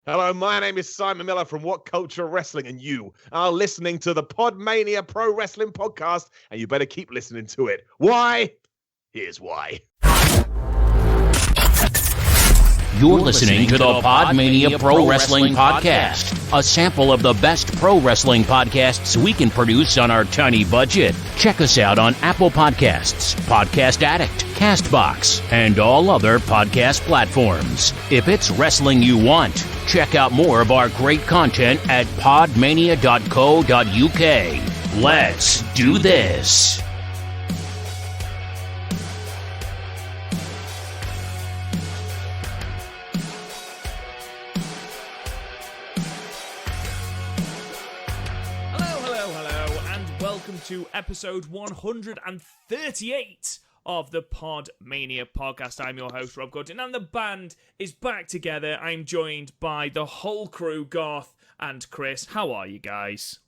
Hello, my name is Simon Miller from What Culture Wrestling, and you are listening to the PodMania Pro Wrestling Podcast, and you better keep listening to it. Why? Here's why. You're listening to the PodMania Pro Wrestling Podcast, a sample of the best pro wrestling podcasts we can produce on our tiny budget. Check us out on Apple Podcasts, Podcast Addict, CastBox, and all other podcast platforms. If it's wrestling you want, check out more of our great content at podmania.co.uk. Let's do this. To episode 138 of the PodMania Podcast. I'm your host, Rob Gordon, and the band is back together. I'm joined by the whole crew, Garth and Chris. How are you guys?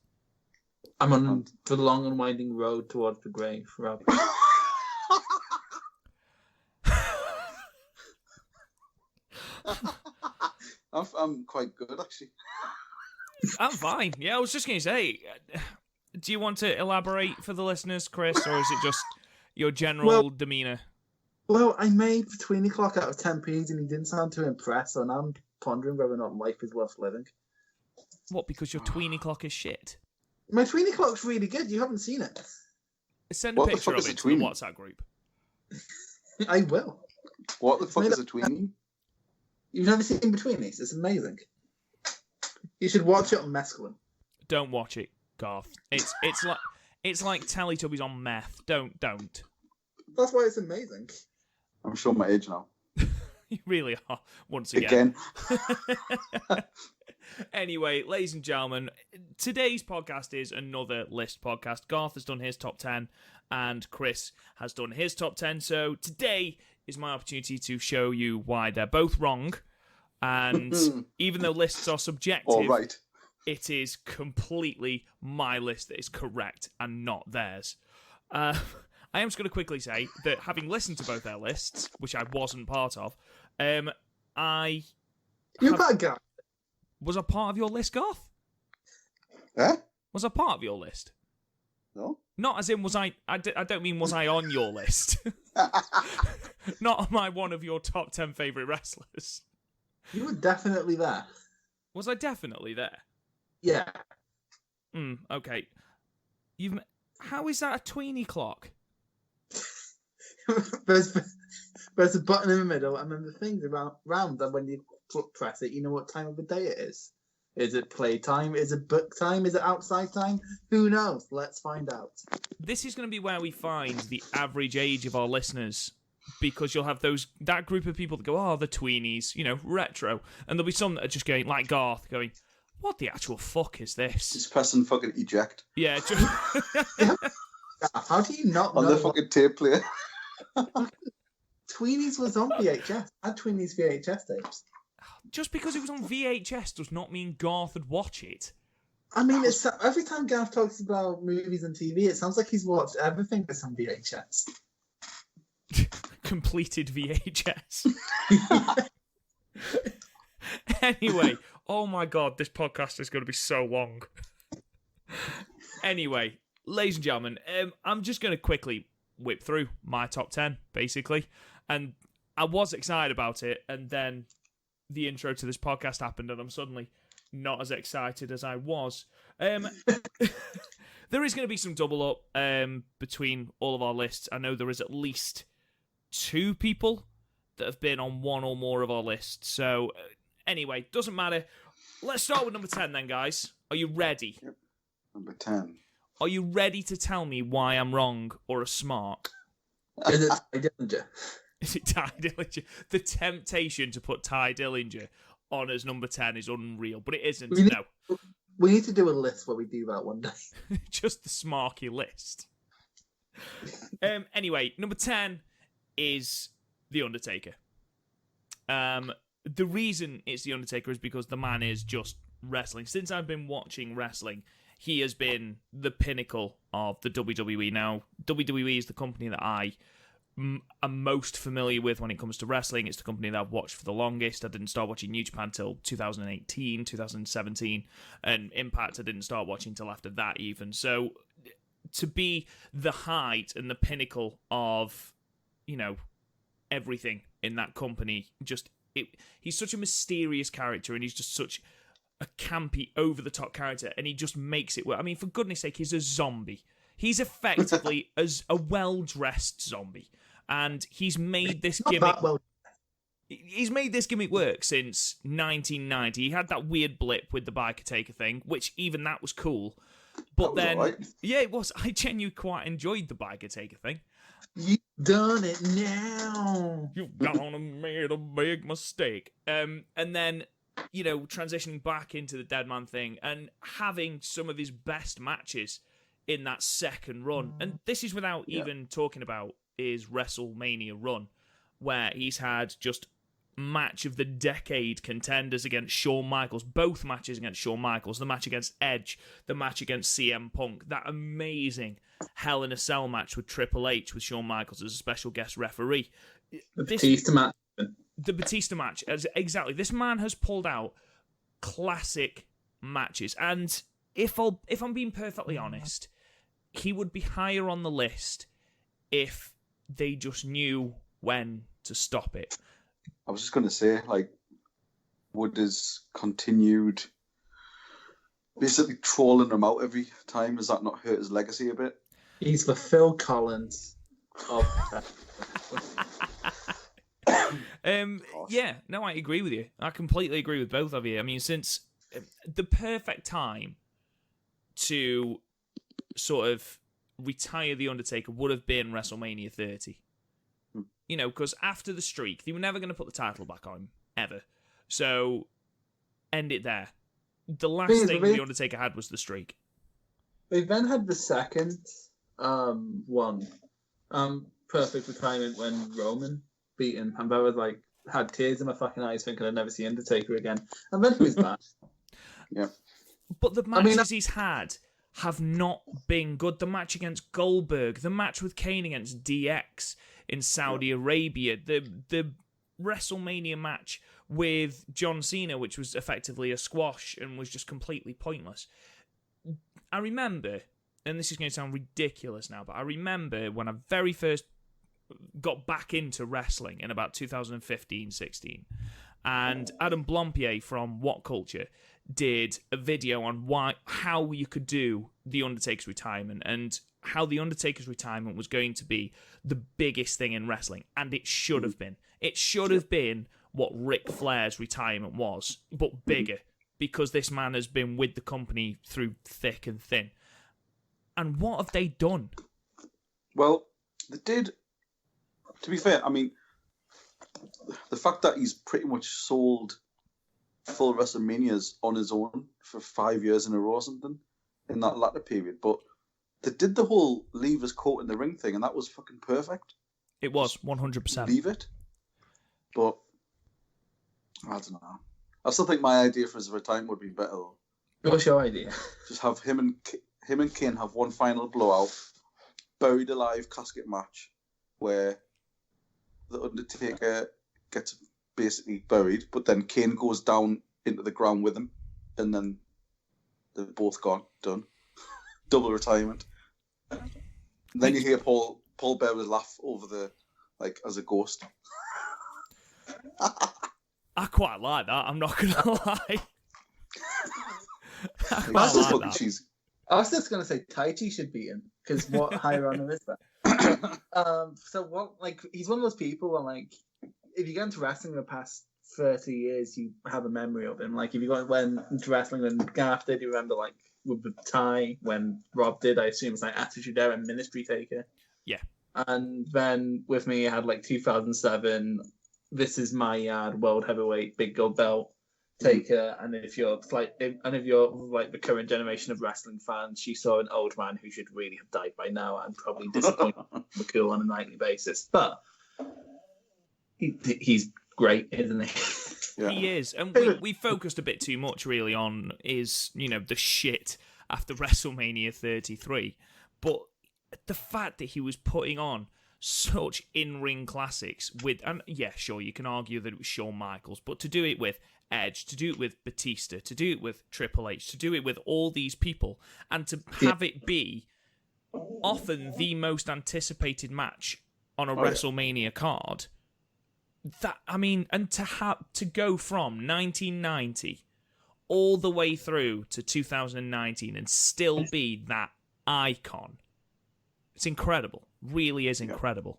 I'm on the long and winding road towards the grave, Rob. I'm quite good, actually. I'm fine. Yeah, I was just going to say... Do you want to elaborate for the listeners, Chris, or is it just your general demeanour? Well, I made the Tweenie clock out of 10p's and he didn't sound too impressed, so now I'm pondering whether or not life is worth living. What, because your Tweenie clock is shit? My Tweenie clock's really good. You haven't seen it. Send a picture of it to the WhatsApp group. I will. What the fuck is a Tweenie? You've never seen Betweenies? It's amazing. You should watch it on mescaline. Don't watch it, Garth. It's like Teletubbies on meth. Don't. That's why it's amazing. I'm showing my age now. You really are. Once again. Anyway, ladies and gentlemen, today's podcast is another list podcast. Garth has done his top 10 and Chris has done his top 10. So today is my opportunity to show you why they're both wrong. And even though lists are subjective, all right, it is completely my list that is correct and not theirs. I am just going to quickly say that having listened to both their lists, which I wasn't part of, You're a bad guy. Was I part of your list, Garth? Eh? Was I part of your list? No. Not as in was I don't mean was I on your list. Not am I one of your top 10 favourite wrestlers. You were definitely there. Was I definitely there? Yeah. Okay. How is that a Tweenie clock? there's a button in the middle, and then the thing's round, and when you press it, you know what time of the day it is. Is it playtime? Is it book time? Is it outside time? Who knows? Let's find out. This is going to be where we find the average age of our listeners, because you'll have that group of people that go, oh, the Tweenies, retro, and there'll be some that are just going, like Garth, going, what the actual fuck is this? Just pressing fucking eject. Yeah. How do you not know? On the fucking tape player. Tweenies was on VHS. I had Tweenies VHS tapes. Just because it was on VHS does not mean Garth would watch it. I mean, every time Garth talks about movies and TV, it sounds like he's watched everything that's on VHS. Completed VHS. Anyway, oh my god, this podcast is going to be so long. Anyway, ladies and gentlemen, I'm just going to quickly whip through my top 10, basically. And I was excited about it, and then the intro to this podcast happened, and I'm suddenly not as excited as I was. There is going to be some double up between all of our lists. I know there is at least 2 people that have been on one or more of our lists. So, anyway, doesn't matter. Let's start with number 10 then, guys. Are you ready? Yep. Number 10. Are you ready to tell me why I'm wrong or a smart? Is it Ty Dillinger? Is it Ty Dillinger? The temptation to put Ty Dillinger on as number 10 is unreal, but it isn't, no. We need to do a list where we do that one day. Just the smarky list. Anyway, number 10 is The Undertaker. The reason it's The Undertaker is because the man is just wrestling. Since I've been watching wrestling, he has been the pinnacle of the WWE. Now, WWE is the company that I am most familiar with when it comes to wrestling. It's the company that I've watched for the longest. I didn't start watching New Japan till 2018, 2017, and Impact I didn't start watching till after that even. So to be the height and the pinnacle of, everything in that company, he's such a mysterious character, and he's just such a campy, over-the-top character, and he just makes it work. I mean, for goodness sake, he's a zombie. He's effectively a well-dressed zombie, and he's made this gimmick. He's made this gimmick work since 1990. He had that weird blip with the biker taker thing, which even that was cool. But then, right. Yeah, it was. I genuinely quite enjoyed the biker taker thing. You've done it now. You've gonna made a big mistake. And then, transitioning back into the Dead Man thing and having some of his best matches in that second run. And this is without even talking about his WrestleMania run, where he's had just match of the decade contenders against Shawn Michaels, both matches against Shawn Michaels, the match against Edge, the match against CM Punk, that amazing Hell in a Cell match with Triple H with Shawn Michaels as a special guest referee. The Batista match. The Batista match. Exactly. This man has pulled out classic matches. And if I'm being perfectly honest, he would be higher on the list if they just knew when to stop it. I was just going to say, would his continued basically trolling him out every time, does that not hurt his legacy a bit? He's the Phil Collins of... Yeah, no, I agree with you. I completely agree with both of you. I mean, since the perfect time to sort of retire The Undertaker would have been WrestleMania 30. Because after the streak, they were never going to put the title back on him, ever. So, end it there. The last thing The Undertaker had was the streak. They then had the second one. Perfect retirement when Roman beat him. And I was had tears in my fucking eyes thinking I'd never see Undertaker again. And then he was back. Yeah. But the matches he's had have not been good. The match against Goldberg, the match with Kane against DX in Saudi Arabia, the WrestleMania match with John Cena, which was effectively a squash and was just completely pointless. I remember, and this is going to sound ridiculous now, but I remember when I very first got back into wrestling in about 2015-16, and Adam Blompier from What Culture did a video on how you could do The Undertaker's retirement and how The Undertaker's retirement was going to be the biggest thing in wrestling, and it should have been. It should have been what Ric Flair's retirement was, but bigger, because this man has been with the company through thick and thin. And what have they done? Well, they did. To be fair, I mean, the fact that he's pretty much sold full WrestleManias on his own for 5 years in a row or something in that latter period, but they did the whole leave his coat in the ring thing, and that was fucking perfect. It was 100%. Leave it, but I don't know. I still think my idea for his retirement would be better though. What's your idea? Just have him and Kane have one final blowout, buried alive casket match, where the Undertaker gets basically buried, but then Kane goes down into the ground with him, and then they're both gone, done. Double retirement. And then you hear Paul Bearer laugh over the, as a ghost. I quite like that, I'm not going to lie. I was just going to say Taichi should be in, because what higher honor is that? So what, he's one of those people where, if you get into wrestling in the past 30 years, you have a memory of him. If you went into wrestling when Garth did, you remember, with the tie, when Rob did, I assume it's Attitude Era and Ministry Taker. Yeah. And then with me, I had 2007, This Is My Yard, World Heavyweight, Big Gold Belt Taker. And if you're the current generation of wrestling fans, you saw an old man who should really have died by now and probably disappointed McCool on a nightly basis. But he's great, isn't he? Yeah. He is. And we focused a bit too much, really, on his, the shit after WrestleMania 33. But the fact that he was putting on such in-ring classics with, and yeah, sure, you can argue that it was Shawn Michaels, but to do it with Edge, to do it with Batista, to do it with Triple H, to do it with all these people, and to have it be often the most anticipated match on a WrestleMania card. That, I mean, and to go from 1990 all the way through to 2019 and still be that icon, it's incredible. Really is incredible.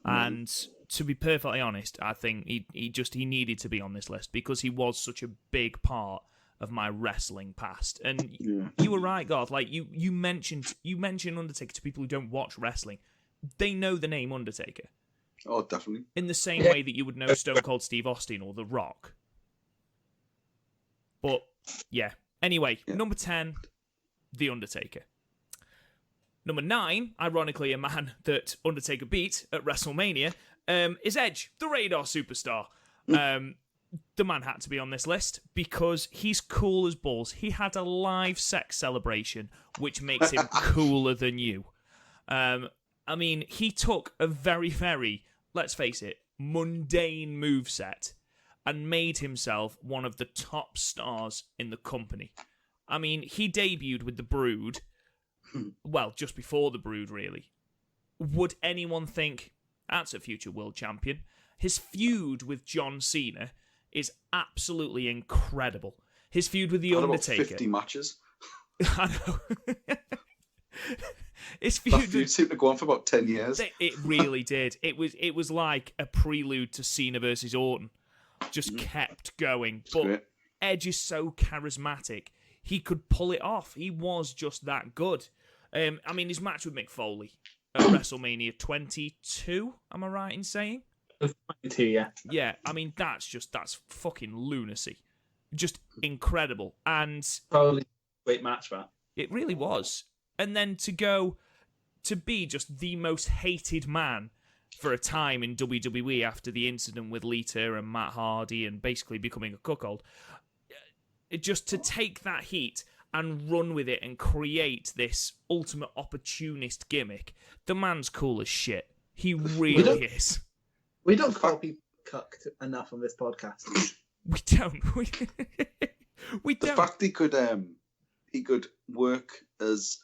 And to be perfectly honest, I think he needed to be on this list because he was such a big part of my wrestling past. And you were right, God. Like you mentioned Undertaker to people who don't watch wrestling. They know the name Undertaker. Oh, definitely. In the same way that you would know Stone Cold Steve Austin or The Rock. But yeah. Anyway, number 10, The Undertaker. Number 9, ironically, a man that Undertaker beat at WrestleMania, is Edge, the Radar Superstar. The man had to be on this list because he's cool as balls. He had a live sex celebration, which makes him cooler than you. I mean, he took a very, very, let's face it, mundane moveset and made himself one of the top stars in the company. I mean, he debuted with the Brood. Well, just before the Brood, really. Would anyone think that's a future world champion? His feud with John Cena is absolutely incredible. His feud with The Undertaker. About 50 matches. I know. His That feud seemed to go on for about 10 years. It really did. It was like a prelude to Cena versus Orton. Just kept going. But great. Edge is so charismatic. He could pull it off. He was just that good. I mean, his match with Mick Foley at WrestleMania 22, am I right in saying? 22, yeah. Yeah, I mean, that's fucking lunacy. Just incredible. And Probably a great match, that. it really was. And then to be just the most hated man for a time in WWE after the incident with Lita and Matt Hardy and basically becoming a cuckold, just to take that heat and run with it and create this ultimate opportunist gimmick. The man's cool as shit. He really is. We don't call people cucked enough on this podcast. We don't. We The don't. fact he could work as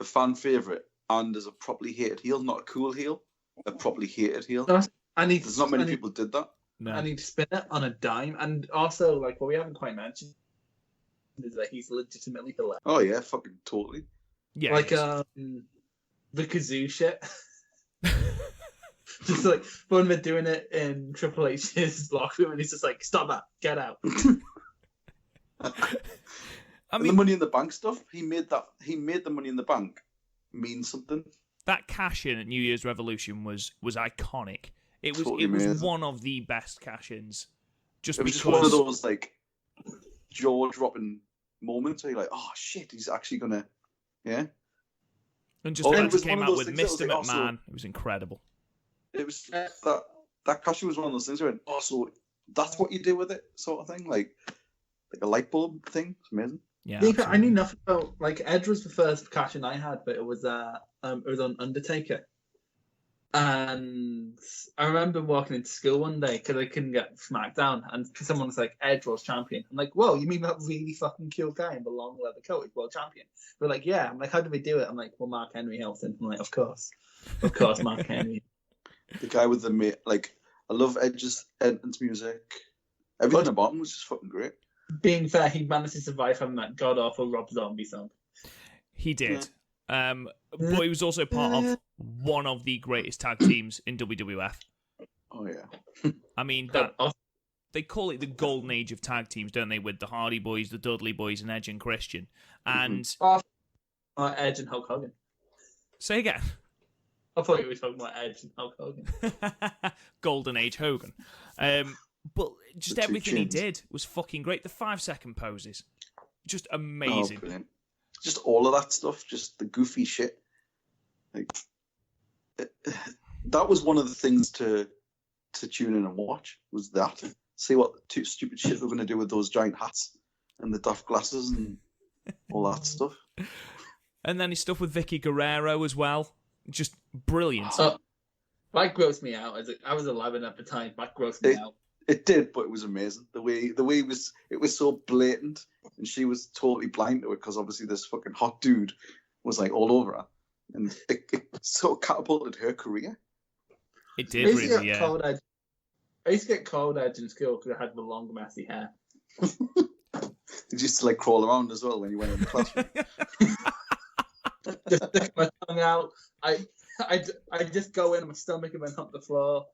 a fan favourite and as a properly hated heel, not a cool heel, a properly hated heel. There's not many people did that. No. And he'd spin it on a dime. And also, like, what we haven't quite mentioned is that he's legitimately hilarious. Oh yeah, fucking totally. Yeah. Like, the kazoo shit. Just like when they're doing it in Triple H's locker room, and he's just like, "Stop that! Get out!" I The mean, Money in the Bank stuff. He made the Money in the Bank mean something. that cash-in at New Year's Revolution was iconic. It was Totally it was amazing. one of the best cash-ins. Just It was because just one of those like jaw-dropping moments where you're like, "Oh shit, he's actually gonna," yeah. and just Oh, when it he was came one of out those with things that was Mr. like, also- McMahon, it was incredible. It was that cash-in was one of those things where, oh, so that's what you do with it, sort of thing, like a light bulb thing. It's amazing. Yeah, Yeah, but I absolutely. knew nothing about, like, Edge was the first cash-in I had, but it was on Undertaker. And I remember walking into school one day because I couldn't get SmackDown, and someone was like, "Edge World Champion." I'm like, "Whoa, you mean that really fucking cool guy in the long leather coat is World Champion?" They're like, "Yeah." I'm like, "How do they do it?" I'm like, "Well, Mark Henry helped him." I'm like, "Of course, Mark Henry." The guy with the like, I love Edge's entrance music. Everything about him was just fucking great. Being fair, he managed to survive having that god awful Rob Zombie song. He did. But he was also part of one of the greatest tag teams in WWF. Oh yeah. I mean, they call it the golden age of tag teams, don't they? With the Hardy Boys, the Dudley Boys, and Edge and Christian. And Edge and Hulk Hogan. say again. I thought you were talking about Edge and Hulk Hogan. Golden Age Hogan. But just The two everything he chins. did was fucking great. The 5-second poses, just Oh, amazing. brilliant. Just all of that stuff, just the goofy shit. Like that was one of the things to tune in and watch, was that. See what two stupid shit they're going to do with those giant hats and the daft glasses and all that stuff. And then his stuff with Vicky Guerrero as well, just brilliant. I That grossed me out. I was 11 at the time. That grossed me out. It did, but it was amazing. The way it was so blatant, and she was totally blind to it because obviously this fucking hot dude was like all over her, and it sort of catapulted her career. It did really, yeah. I used to get cold edge in school because I had the long, messy hair. Did you just like crawl around as well when you went in the classroom? Just stick my tongue out. I just go in on my stomach and went up the floor.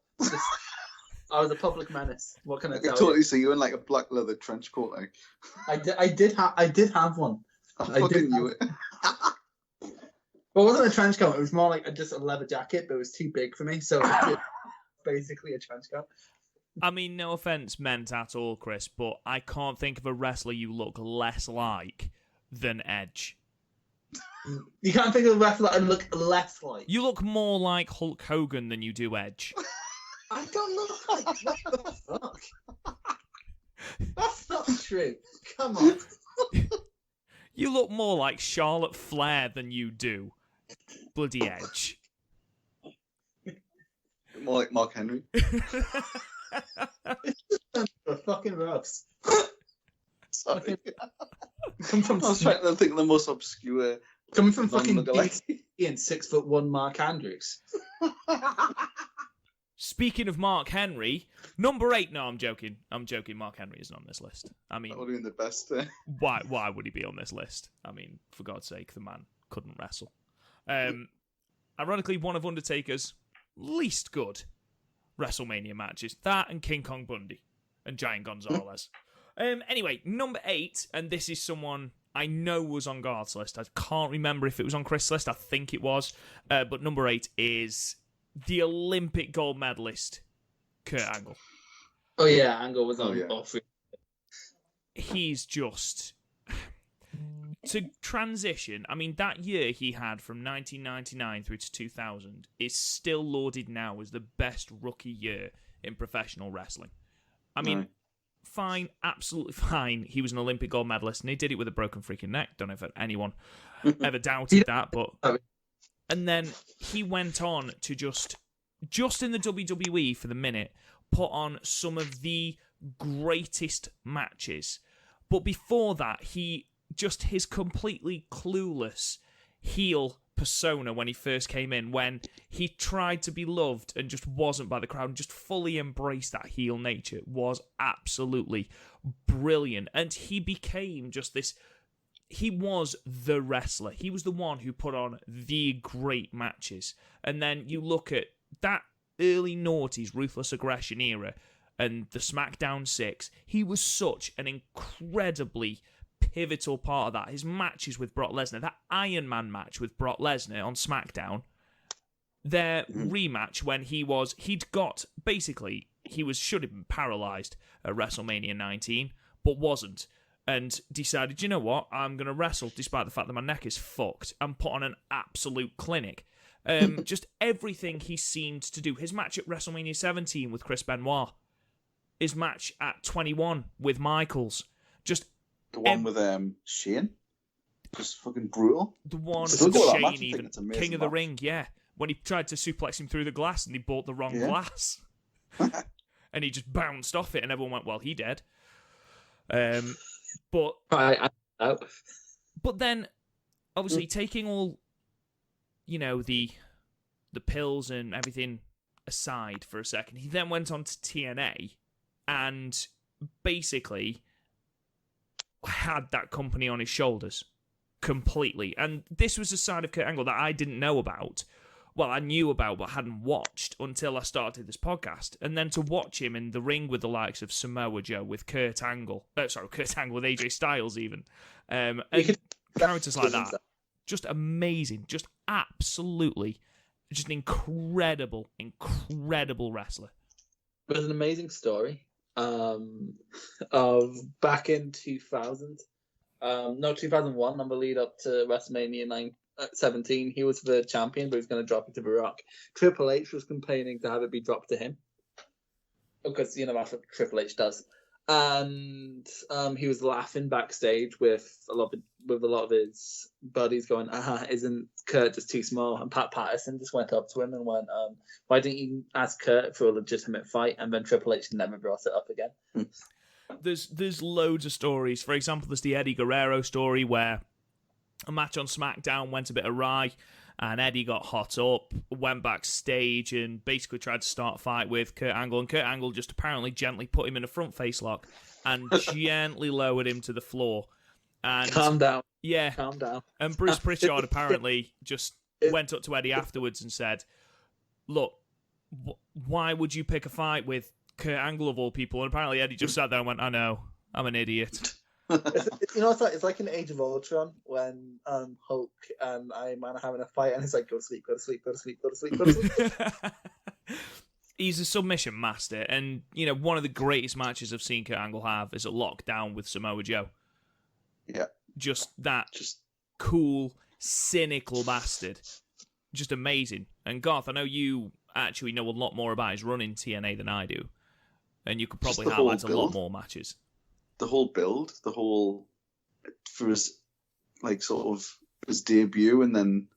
I was a public menace. What can I tell you? I totally see you in like a black leather trench coat. Like I did have one. I fucking knew it. Well, it wasn't a trench coat. It was more like just a leather jacket, but it was too big for me. So it was basically a trench coat. I mean, no offense meant at all, Chris, but I can't think of a wrestler you look less like than Edge. You can't think of a wrestler I look less like. You look more like Hulk Hogan than you do Edge. I don't look like. What the fuck? That's not true. Come on. You look more like Charlotte Flair than you do bloody Edge. More like Mark Henry. For fucking rocks. Sorry. I was trying to think of the most obscure. Coming from fucking and 6'1" Mark Andrews. Speaking of Mark Henry, number 8. No, I'm joking. Mark Henry isn't on this list. I mean, that would have been the best. Why would he be on this list? I mean, for God's sake, the man couldn't wrestle. Ironically, one of Undertaker's least good WrestleMania matches. That and King Kong Bundy and Giant Gonzalez. Anyway, number 8, and this is someone I know was on Garth's list. I can't remember if it was on Chris' list. I think it was. But number 8 is the Olympic gold medalist, Kurt Angle. Oh, yeah, Angle was on. He's just... To transition, I mean, that year he had from 1999 through to 2000 is still lauded now as the best rookie year in professional wrestling. I mean, fine, absolutely fine. He was an Olympic gold medalist, and he did it with a broken freaking neck. Don't know if anyone ever doubted that, but... And then he went on to just in the WWE for the minute, put on some of the greatest matches. But before that, his completely clueless heel persona when he first came in, when he tried to be loved and just wasn't by the crowd, and just fully embraced that heel nature, was absolutely brilliant. And he became just this... He was the wrestler. He was the one who put on the great matches. And then you look at that early noughties Ruthless Aggression era and the SmackDown 6. He was such an incredibly pivotal part of that. His matches with Brock Lesnar, that Iron Man match with Brock Lesnar on SmackDown, their rematch when he should have been paralyzed at WrestleMania 19, but wasn't. And decided, you know what, I'm going to wrestle despite the fact that my neck is fucked, and put on an absolute clinic. Just everything he seemed to do. His match at WrestleMania 17 with Chris Benoit. His match at 21 with Michaels. Just the one with Shane. Just fucking brutal. The one with Shane, even. King of the Ring, yeah. When he tried to suplex him through the glass and he bought the wrong glass. And he just bounced off it and everyone went, well, he dead. But then, obviously, taking all, the pills and everything aside for a second, he then went on to TNA and basically had that company on his shoulders completely. And this was a side of Kurt Angle that I didn't know about. Well, I knew about, but hadn't watched until I started this podcast. And then to watch him in the ring with the likes of Samoa Joe, with Kurt Angle with AJ Styles even, and characters like that, just amazing, just absolutely, just an incredible wrestler. It was an amazing story of back in 2000, 2001, on the lead up to WrestleMania 17, he was the champion, but he was going to drop it to The Rock. Triple H was complaining to have it be dropped to him because that's what Triple H does. And he was laughing backstage with a lot of his buddies, going, isn't Kurt just too small? And Pat Patterson just went up to him and went, why didn't you ask Kurt for a legitimate fight? And then Triple H never brought it up again. There's loads of stories. For example, there's the Eddie Guerrero story where a match on SmackDown went a bit awry, and Eddie got hot up, went backstage, and basically tried to start a fight with Kurt Angle. And Kurt Angle just apparently gently put him in a front face lock and gently lowered him to the floor. And calm down. Yeah. Calm down. And Bruce Pritchard apparently just went up to Eddie afterwards and said, look, why would you pick a fight with Kurt Angle of all people? And apparently Eddie just sat there and went, I know, I'm an idiot. It's like in Age of Ultron when Hulk and Iron Man are having a fight, and it's like, go to sleep, go to sleep, go to sleep, go to sleep, go to sleep. He's a submission master, and one of the greatest matches I've seen Kurt Angle have is a lockdown with Samoa Joe. Yeah, just cool, cynical bastard, just amazing. And Garth, I know you actually know a lot more about his run in TNA than I do, and you could probably highlight a lot more matches. The whole build, for his sort of his debut, and then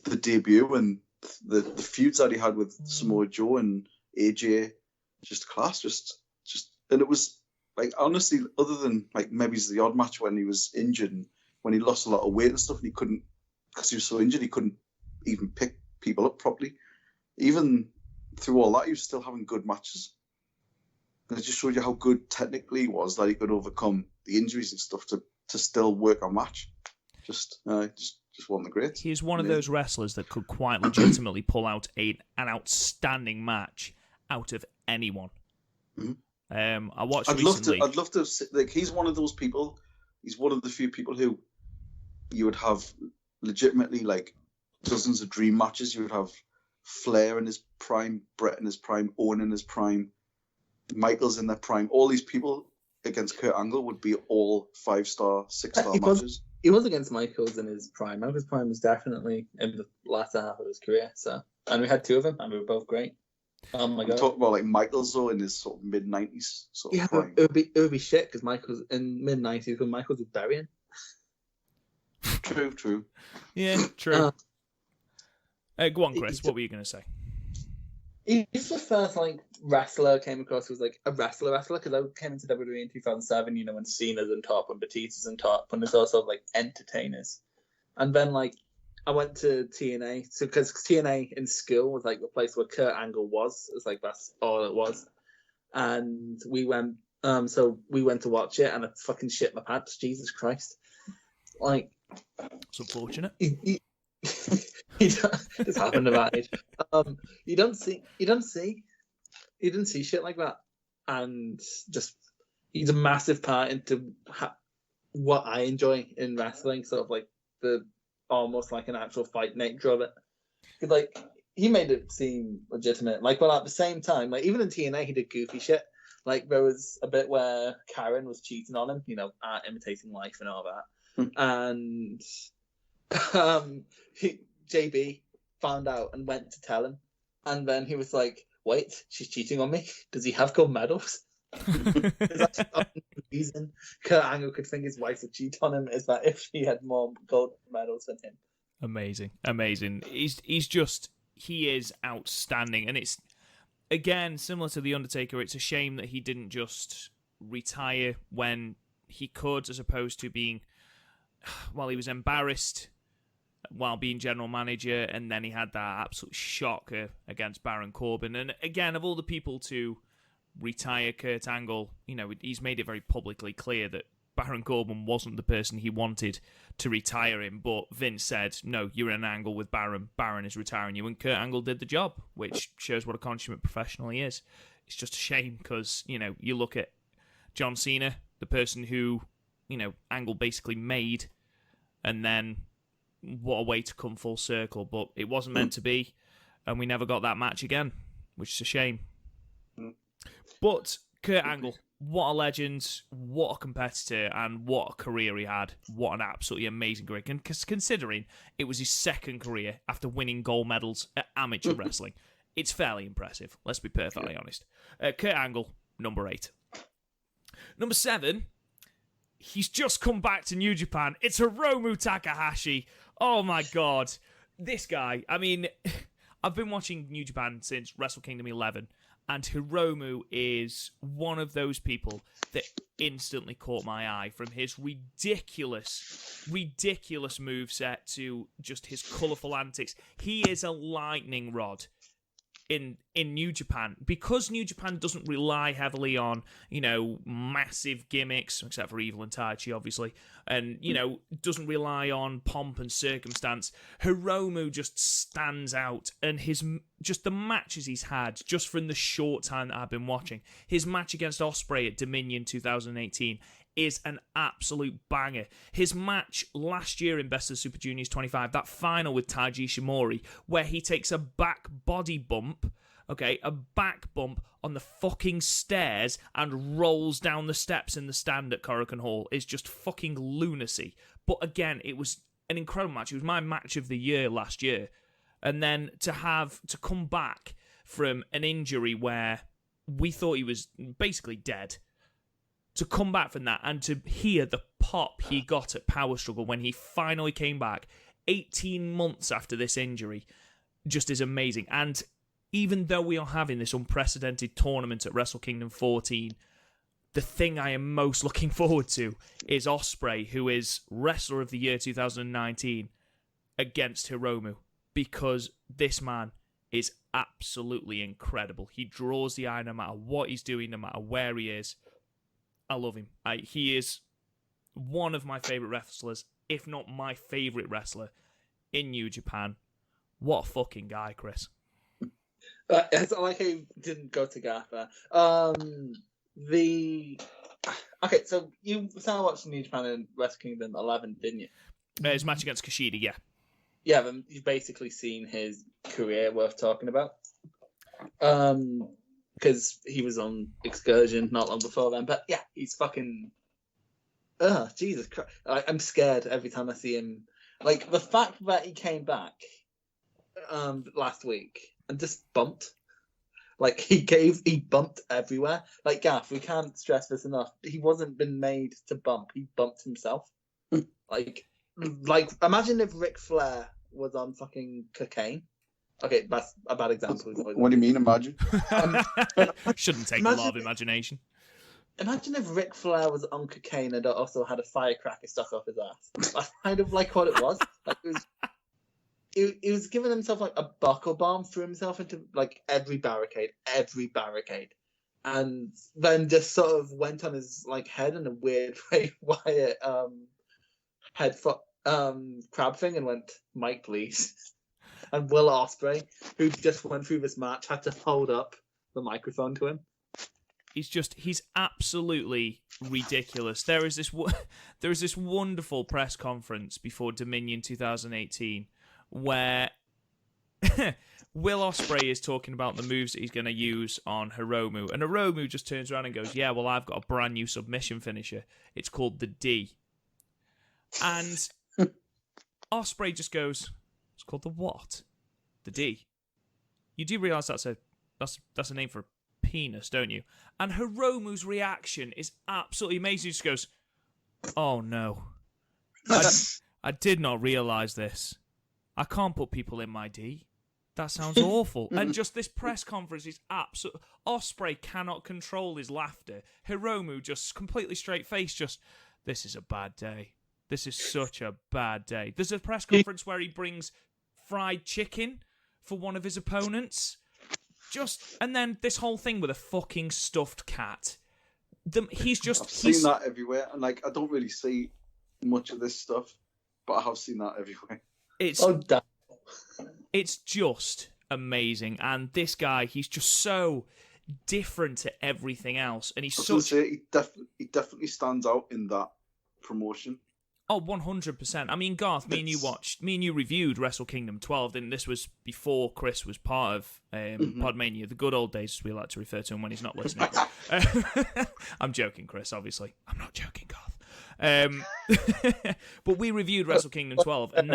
the debut and the feuds that he had with Samoa Joe and AJ, just class, just and it was honestly, other than maybe the odd match when he was injured and when he lost a lot of weight and stuff, and he couldn't, because he was so injured, he couldn't even pick people up properly. Even through all that, he was still having good matches. And it just showed you how good technically he was, that he could overcome the injuries and stuff to still work a match. Just one of the greats. He's one of those wrestlers that could quite legitimately pull out an outstanding match out of anyone. Mm-hmm. I watched recently. I'd love to. He's one of those people. He's one of the few people who you would have legitimately dozens of dream matches. You would have Flair in his prime, Brett in his prime, Owen in his prime, Michaels in their prime. All these people against Kurt Angle would be all 5-star, 6-star matches. He was against Michaels in his prime. Michaels' prime was definitely in the latter half of his career. And we had two of them, and we were both great. Oh my god! I'm talking about Michaels though in his sort of mid-90s sort of prime. It would be shit because Michaels in mid-90s when Michaels was burying. True. Yeah, true. Go on, Chris. What were you going to say? He's the first wrestler I came across who was a wrestler, because I came into WWE in 2007, when Cena's on top and Batista's on top, and there's also entertainers. And then I went to TNA, so because TNA in school was the place where Kurt Angle was. It's that's all it was. And we went to watch it, and I fucking shit my pants. Jesus Christ! It's unfortunate. It's happened about it. You don't see shit like that, and just he's a massive part into what I enjoy in wrestling, sort of the almost an actual fight nature of it. Cause, he made it seem legitimate. But at the same time, even in TNA, he did goofy shit. There was a bit where Karen was cheating on him, art imitating life and all that, and JB found out and went to tell him, and then he was like, wait, she's cheating on me? Does he have gold medals? That's the reason Kurt Angle could think his wife would cheat on him, is that if she had more gold medals than him. Amazing. He is outstanding, and it's, again, similar to The Undertaker, it's a shame that he didn't just retire when he could, as opposed to being, he was embarrassed while being general manager, and then he had that absolute shocker against Baron Corbin. And again, of all the people to retire Kurt Angle, he's made it very publicly clear that Baron Corbin wasn't the person he wanted to retire him, but Vince said, no, you're in an angle with Baron. Baron is retiring you, and Kurt Angle did the job, which shows what a consummate professional he is. It's just a shame because, you look at John Cena, the person who, Angle basically made, and then what a way to come full circle, but it wasn't meant to be, and we never got that match again, which is a shame. But Kurt Angle, what a legend, what a competitor, and what a career he had. What an absolutely amazing career, considering it was his second career after winning gold medals at amateur wrestling. It's fairly impressive, let's be perfectly honest. Kurt Angle, number 8. Number 7, he's just come back to New Japan. It's Hiromu Takahashi. Oh my God. This guy, I mean, I've been watching New Japan since Wrestle Kingdom 11, and Hiromu is one of those people that instantly caught my eye, from his ridiculous moveset to just his colourful antics. He is a lightning rod in New Japan, because New Japan doesn't rely heavily on, massive gimmicks, except for Evil and Taichi, obviously, and, doesn't rely on pomp and circumstance. Hiromu just stands out, and the matches he's had, just from the short time that I've been watching, his match against Ospreay at Dominion 2018 is an absolute banger. His match last year in Best of the Super Juniors 25, that final with Taiji Ishimori, where he takes a back body bump, a back bump on the fucking stairs and rolls down the steps in the stand at Korakuen Hall, is just fucking lunacy. But again, it was an incredible match. It was my match of the year last year. And then to come back from an injury where we thought he was basically dead, to come back from that and to hear the pop he got at Power Struggle when he finally came back 18 months after this injury just is amazing. And even though we are having this unprecedented tournament at Wrestle Kingdom 14, the thing I am most looking forward to is Ospreay, who is Wrestler of the Year 2019, against Hiromu, because this man is absolutely incredible. He draws the eye no matter what he's doing, no matter where he is. I love him. He is one of my favourite wrestlers, if not my favourite wrestler in New Japan. What a fucking guy, Chris. It's like he didn't go to Gatha. Okay, so you started watching New Japan in Wrestle Kingdom 11, didn't you? His match against Kushida, yeah. Yeah, then you've basically seen his career worth talking about. Because he was on Excursion not long before then. But yeah, he's fucking... Jesus Christ. I'm scared every time I see him. Like, the fact that he came back last week and just bumped. Like, he bumped everywhere. Like, Gaff, we can't stress this enough. He wasn't been made to bump. He bumped himself. like, imagine if Ric Flair was on fucking cocaine. Okay, that's a bad example. What do you mean, imagine? Shouldn't take a lot of imagination. Imagine if Ric Flair was on cocaine and also had a firecracker stuck up his ass. That's kind of like what it was. Like, he was giving himself like a buckle bomb, threw himself into like every barricade, and then just sort of went on his like head in a weird way, Wyatt crab thing, and went, "Mike, please." And Will Ospreay, who just went through this match, had to hold up the microphone to him. He's absolutely ridiculous. There is this wonderful press conference before Dominion 2018 where Will Ospreay is talking about the moves that he's going to use on Hiromu, and Hiromu just turns around and goes, "Yeah, well, I've got a brand new submission finisher. It's called the D." And Ospreay just goes, "It's called the what? The D." You do realise that's a name for a penis, don't you? And Hiromu's reaction is absolutely amazing. He just goes, "Oh no, I did not realise this. I can't put people in my D. That sounds awful." And just this press conference is absolute. Ospreay cannot control his laughter. Hiromu just completely straight face. Just, "This is a bad day. This is such a bad day." There's a press conference where he brings fried chicken for one of his opponents. And then this whole thing with a fucking stuffed cat. I've seen that everywhere, and like I don't really see much of this stuff, but I have seen that everywhere. It's just amazing, and this guy, he's just so different to everything else, and he's he definitely stands out in that promotion. Oh, 100%. I mean, Garth, me and you reviewed Wrestle Kingdom 12, and this was before Chris was part of PodMania, the good old days, as we like to refer to him when he's not listening. I'm joking, Chris, obviously. I'm not joking, Garth. But we reviewed Wrestle Kingdom 12, and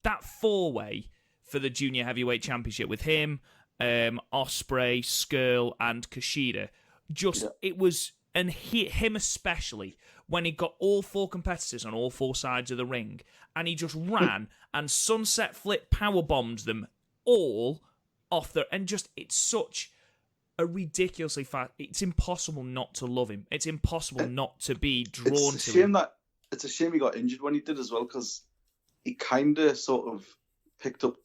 that four-way for the Junior Heavyweight Championship with him, Ospreay, Skrull, and Kushida, it was and him especially, when he got all 4 competitors on all 4 sides of the ring, and he just ran and sunset flip powerbombed them all off the... And just, it's such a ridiculously fast... It's impossible not to love him. It's impossible not to be drawn to him. It's a shame he got injured when he did as well, because he kind of sort of picked up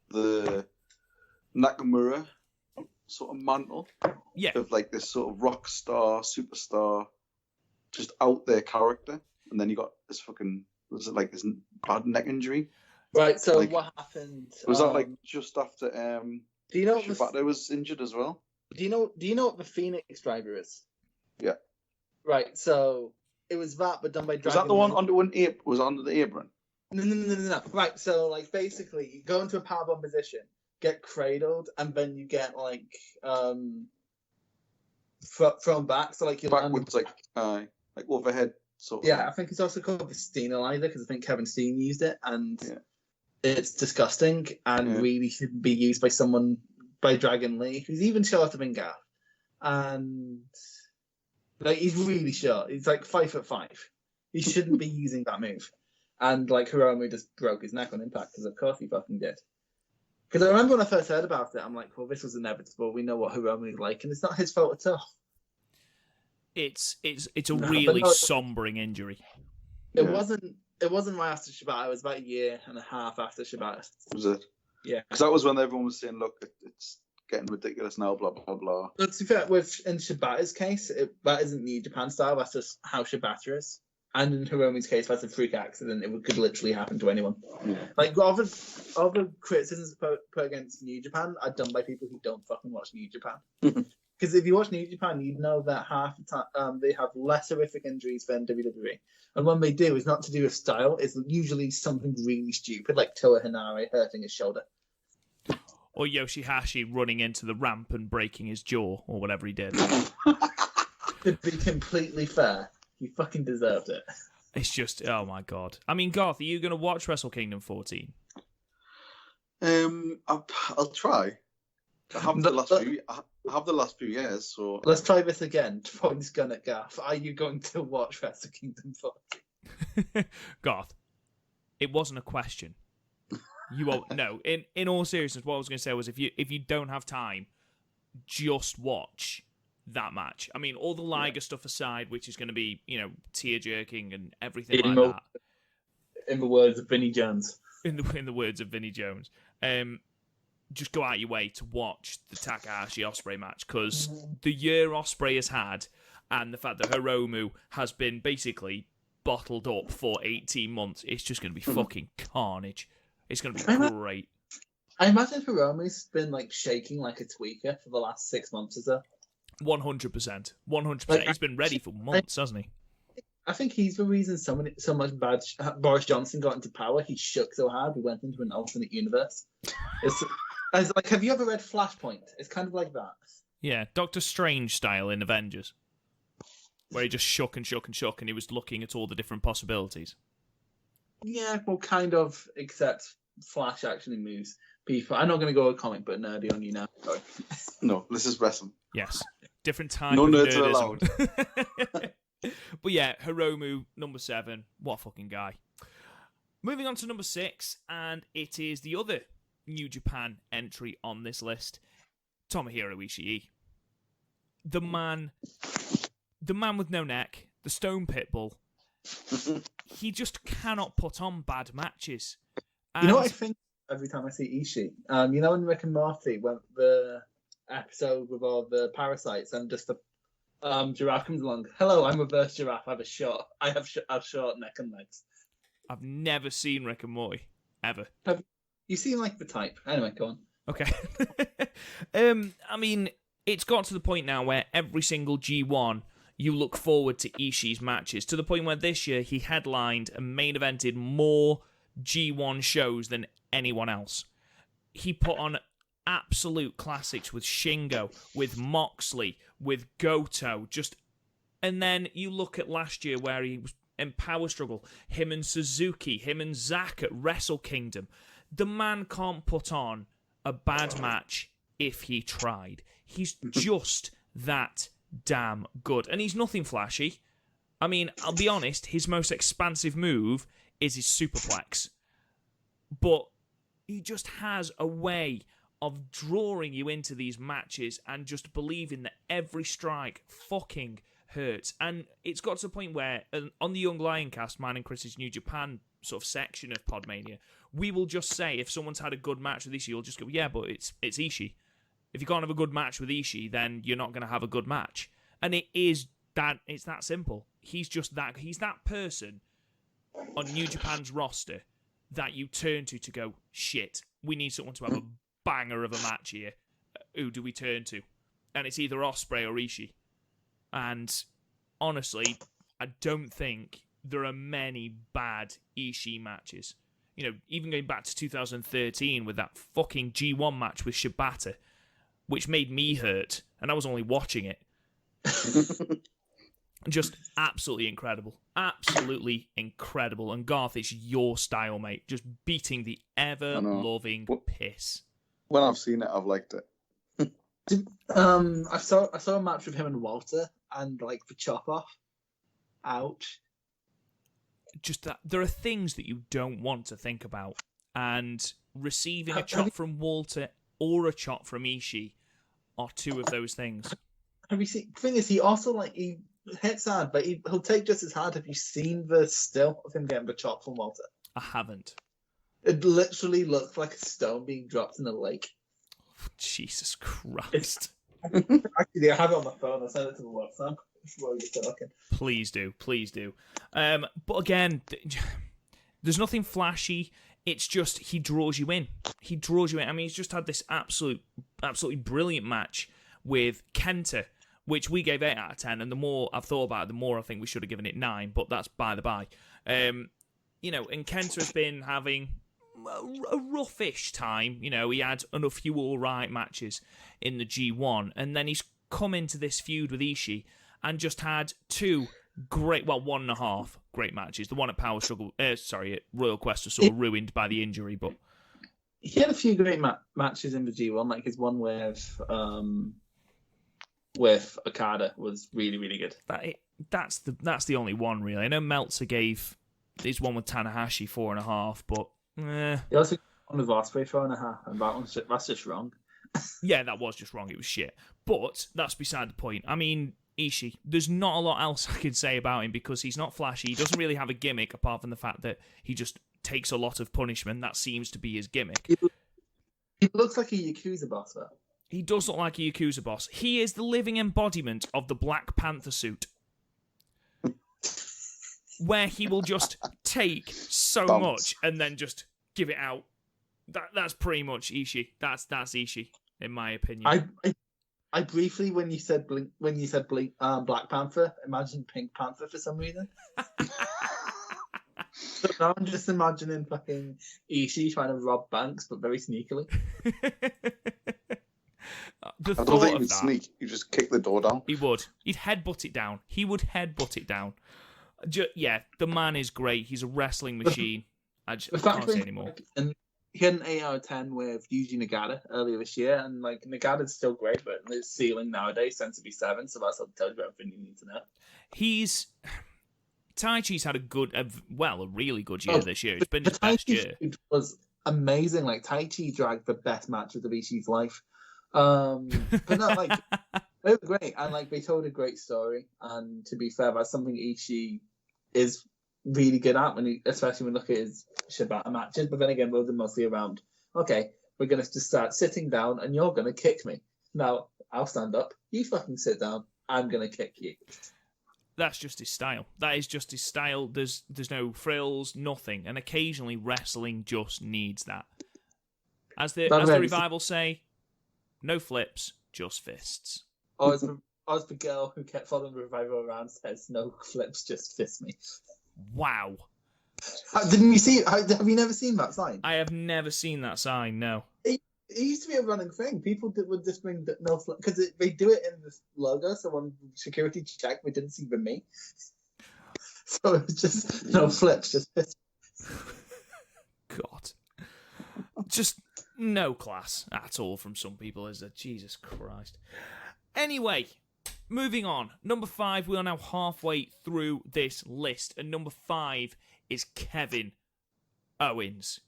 the Nakamura sort of mantle of like this sort of rock star, superstar, just out there character, and then he got this fucking this bad neck injury. Right. So like, what happened? Was that like just after do you know Shibata was injured as well? Do you know what the Phoenix driver is? Yeah. Right. So it was that, but done by Dragon. Was that the one under was it under the apron? No. Right. So like basically, you go into a powerbomb position, get cradled, and then you get like thrown back. So like you're backwards, like overhead sort of. Yeah, I think it's also called the Steenalizer because I think Kevin Steen used it, and it's disgusting and really shouldn't be used by Dragon Lee, who's even shorter than Gaff, and like he's really short. He's like 5'5". He shouldn't be using that move. And like Hiromu just broke his neck on impact because of course he fucking did. Because I remember when I first heard about it, I'm like, well, this was inevitable. We know what Hiromu is like, and it's not his fault at all. It's a really sombering injury. It wasn't right after Shibata. It was about a year and a half after Shibata. Was it? Yeah. Because that was when everyone was saying, look, it's getting ridiculous now, blah, blah, blah. But to be fair, in Shibata's case, that isn't New Japan style. That's just how Shibata is. And in Hiromu's case, that's a freak accident. It could literally happen to anyone. Yeah. Like, all the criticisms put against New Japan are done by people who don't fucking watch New Japan. Because if you watch New Japan, you'd know that half the time they have less horrific injuries than WWE. And when they do, it's not to do with style. It's usually something really stupid, like Toa Hinare hurting his shoulder. Or Yoshihashi running into the ramp and breaking his jaw, or whatever he did. To be completely fair, he fucking deserved it. It's just, oh my god. I mean, Garth, are you going to watch Wrestle Kingdom 14? I'll try. I have the last few years, so... Let's try this again. Points gun at Garth. Are you going to watch Wrestle Kingdom 14? Garth, it wasn't a question. You won't. No, in all seriousness, what I was going to say was if you don't have time, just watch that match. I mean, all the Liger stuff aside, which is going to be, tear-jerking and everything like that. In the words of Vinnie Jones. In the words of Vinnie Jones. Just go out your way to watch the Takahashi Ospreay match, because the year Ospreay has had, and the fact that Hiromu has been basically bottled up for 18 months, it's just going to be fucking carnage. It's going to be great. I imagine Hiromu's been like shaking like a tweaker for the last 6 months or so. 100%. 100%. He's been ready for months, hasn't he? I think he's the reason so much bad Boris Johnson got into power. He shook so hard, we went into an alternate universe. It's like, have you ever read Flashpoint? It's kind of like that. Yeah, Doctor Strange style in Avengers, where he just shook and shook and shook, and he was looking at all the different possibilities. Yeah, well, kind of, except Flash actually moves people. I'm not going to go comic book nerdy on you now. Sorry. No, this is wrestling. Yes, different time. No nerds are allowed. But yeah, Hiromu, number 7. What a fucking guy. Moving on to number 6, and it is the other New Japan entry on this list, Tomohiro Ishii. The man with no neck, the Stone Pitbull. He just cannot put on bad matches. And... You know what I think every time I see Ishii? You know in Rick and Morty, when the episode with all the parasites and just the giraffe comes along. Hello, I'm reverse giraffe. I have short neck and legs. I've never seen Rick and Morty ever. You seem like the type. Anyway, go on. Okay. I mean, it's got to the point now where every single G1 you look forward to Ishii's matches, to the point where this year he headlined and main evented more G1 shows than anyone else. He put on absolute classics with Shingo, with Moxley, with Goto, and then you look at last year where he was in Power Struggle, him and Suzuki, him and Zack at Wrestle Kingdom. The man can't put on a bad match if he tried. He's just that damn good. And he's nothing flashy. I mean, I'll be honest, his most expansive move is his superplex. But he just has a way of drawing you into these matches and just believing that every strike fucking hurts. And it's got to the point where, on the Young Lion cast, mine and Chris's New Japan sort of section of PodMania, we will just say, if someone's had a good match with Ishii, you'll just go, yeah, but it's Ishii. If you can't have a good match with Ishii, then you're not going to have a good match. And it's that simple. He's that person on New Japan's roster that you turn to go, shit, we need someone to have a banger of a match here. Who do we turn to? And it's either Ospreay or Ishii. And honestly, I don't think there are many bad Ishii matches. You know, even going back to 2013 with that fucking G1 match with Shibata, which made me hurt, and I was only watching it. Just absolutely incredible. Absolutely incredible. And Garth, it's your style, mate. Just beating the ever-loving piss. When I've seen it, I've liked it. I saw a match with him and Walter, and like the chop off. Ouch. Just that there are things that you don't want to think about, and receiving a chop from Walter or a chop from Ishii are two of those things. Have you seen? The thing is, he also he hits hard, but he'll take just as hard. Have you seen the still of him getting the chop from Walter? I haven't. It literally looks like a stone being dropped in a lake. Jesus Christ. Actually, I have it on my phone. I sent it to the WhatsApp. Please do. But again, there's nothing flashy. It's just he draws you in. I mean, he's just had this absolutely brilliant match with Kenta, which we gave 8 out of 10. And the more I've thought about it, the more I think we should have given it 9. But that's by the by. You know, and Kenta has been having a roughish time. You know, he had a few all right matches in the G1, and then he's come into this feud with Ishii and just had 2 great, 1.5 great matches. The one at Power Struggle, at Royal Quest was sort of ruined by the injury, but he had a few great matches in the G1, like his one with Okada was really, really good. That's the only one, really. I know Meltzer gave his one with Tanahashi 4.5, but he also got one with Ospreay 4.5, and that's just wrong. Yeah, that was just wrong. It was shit. But that's beside the point. I mean, Ishii, there's not a lot else I could say about him because he's not flashy. He doesn't really have a gimmick apart from the fact that he just takes a lot of punishment. That seems to be his gimmick. He looks like a Yakuza boss, though. He does look like a Yakuza boss. He is the living embodiment of the Black Panther suit. Where he will just take so much and then just give it out. That's pretty much Ishii. That's Ishii, in my opinion. I briefly, when you said Black Panther, imagined Pink Panther for some reason. So now I'm just imagining fucking Ishii trying to rob banks, but very sneakily. I don't think he'd sneak. He'd just kick the door down. He would. He'd headbutt it down. Yeah, the man is great. He's a wrestling machine. I can't say anymore. And he had an 8 out of 10 with Yuji Nagata earlier this year, and like Nagata's still great, but his ceiling nowadays tends to be 7, so that's what tells you everything you need to know. Taichi's had a really good year this year. It's been his best year. It was amazing. Like Taichi dragged the best matches of Ishii's life. But not like they were great, and like they told a great story. And to be fair, that's something Ishii is really good at especially when you look at his Shibata matches. But then again, those are mostly around, okay, we're gonna just start sitting down and you're gonna kick me. Now I'll stand up, you fucking sit down, I'm gonna kick you. That's just his style. That is just his style. There's no frills, nothing. And occasionally wrestling just needs that. As the Revival say, no flips, just fists. Or as the girl who kept following the Revival around says, no flips, just fist me. Wow. Didn't you see? Have you never seen that sign? I have never seen that sign. No. It used to be a running thing. People would just bring no flip because they do it in the logo. So when security checked, we didn't see the me. So it was just no flips, just fist. God. Just no class at all from some people, is there? Jesus Christ. Anyway, moving on. Number 5, we are now halfway through this list. And number 5 is Kevin Owens.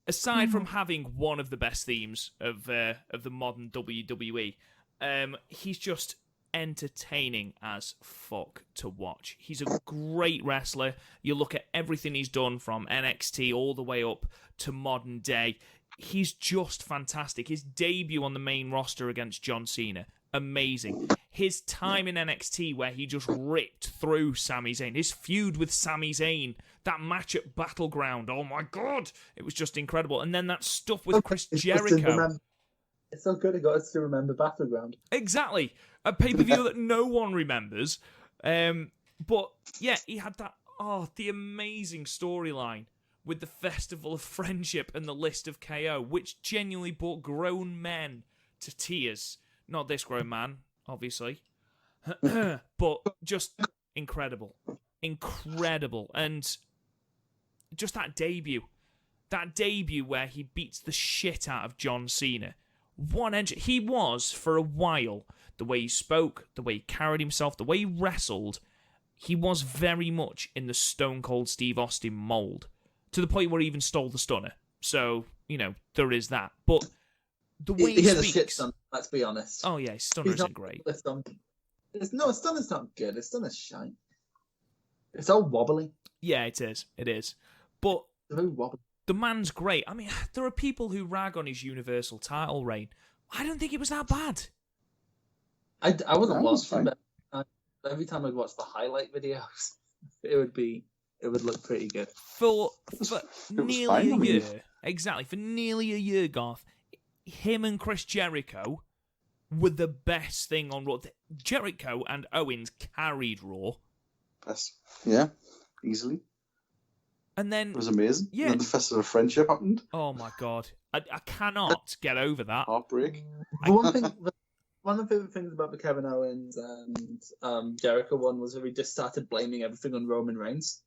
Aside from having one of the best themes of the modern WWE, he's just entertaining as fuck to watch. He's a great wrestler. You look at everything he's done from NXT all the way up to modern day. He's just fantastic. His debut on the main roster against John Cena, amazing. His time in NXT where he just ripped through Sami Zayn. His feud with Sami Zayn, that match at Battleground, oh my God, it was just incredible. And then that stuff with Chris Jericho. It's so good it got us to remember Battleground. Exactly. A pay-per-view that no one remembers. But yeah, he had that, the amazing storyline with the Festival of Friendship and the List of KO, which genuinely brought grown men to tears. Not this grown man, obviously. But just incredible. Incredible. And just that debut where he beats the shit out of John Cena. He was, for a while, the way he spoke, the way he carried himself, the way he wrestled, he was very much in the Stone Cold Steve Austin mold, to the point where he even stole the stunner. So, there is that. But the way he has speaks... a shit stunner, let's be honest. Oh yeah, his stunner isn't great. No, stunner's not good. His stunner's shite. It's all wobbly. Yeah, it is. It is. But very wobbly. The man's great. I mean, there are people who rag on his Universal title reign. I don't think it was that bad. I wasn't watching, but every time I'd watch the highlight videos, it would look pretty good. For nearly a year, exactly, for nearly a year, Garth, him and Chris Jericho were the best thing on Raw. Jericho and Owens carried Raw. Best. Yeah, easily. And then it was amazing. Yeah. And then the Festival of Friendship happened. Oh my God. I cannot get over that. Heartbreak. One of the favorite things about the Kevin Owens and Jericho one was that we just started blaming everything on Roman Reigns.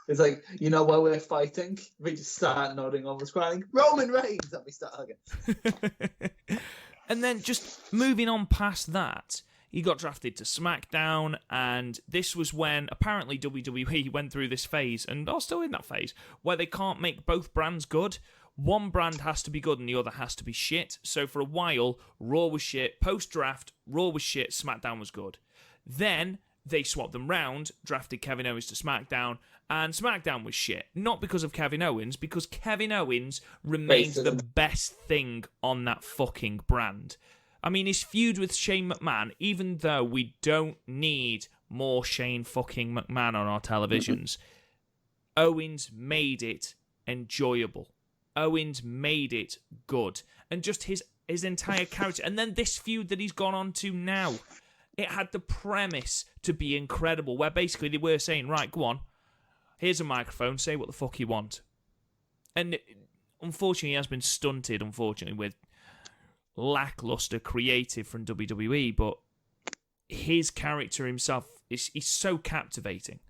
It's like, while we're fighting, we just start nodding, almost crying, Roman Reigns, and we start hugging. And then just moving on past that, he got drafted to SmackDown, and this was when apparently WWE went through this phase, and are still in that phase, where they can't make both brands good. One brand has to be good and the other has to be shit. So for a while, Raw was shit. Post-draft, Raw was shit, SmackDown was good. Then they swapped them round, drafted Kevin Owens to SmackDown, and SmackDown was shit. Not because of Kevin Owens, because Kevin Owens remains the best thing on that fucking brand. I mean, his feud with Shane McMahon, even though we don't need more Shane fucking McMahon on our televisions, Owens made it enjoyable. Owens made it good. And just his entire character. And then this feud that he's gone on to now, it had the premise to be incredible, where basically they were saying, right, go on, here's a microphone, say what the fuck you want. And unfortunately, he has been stunted, with lackluster creative from WWE, but his character himself he's so captivating.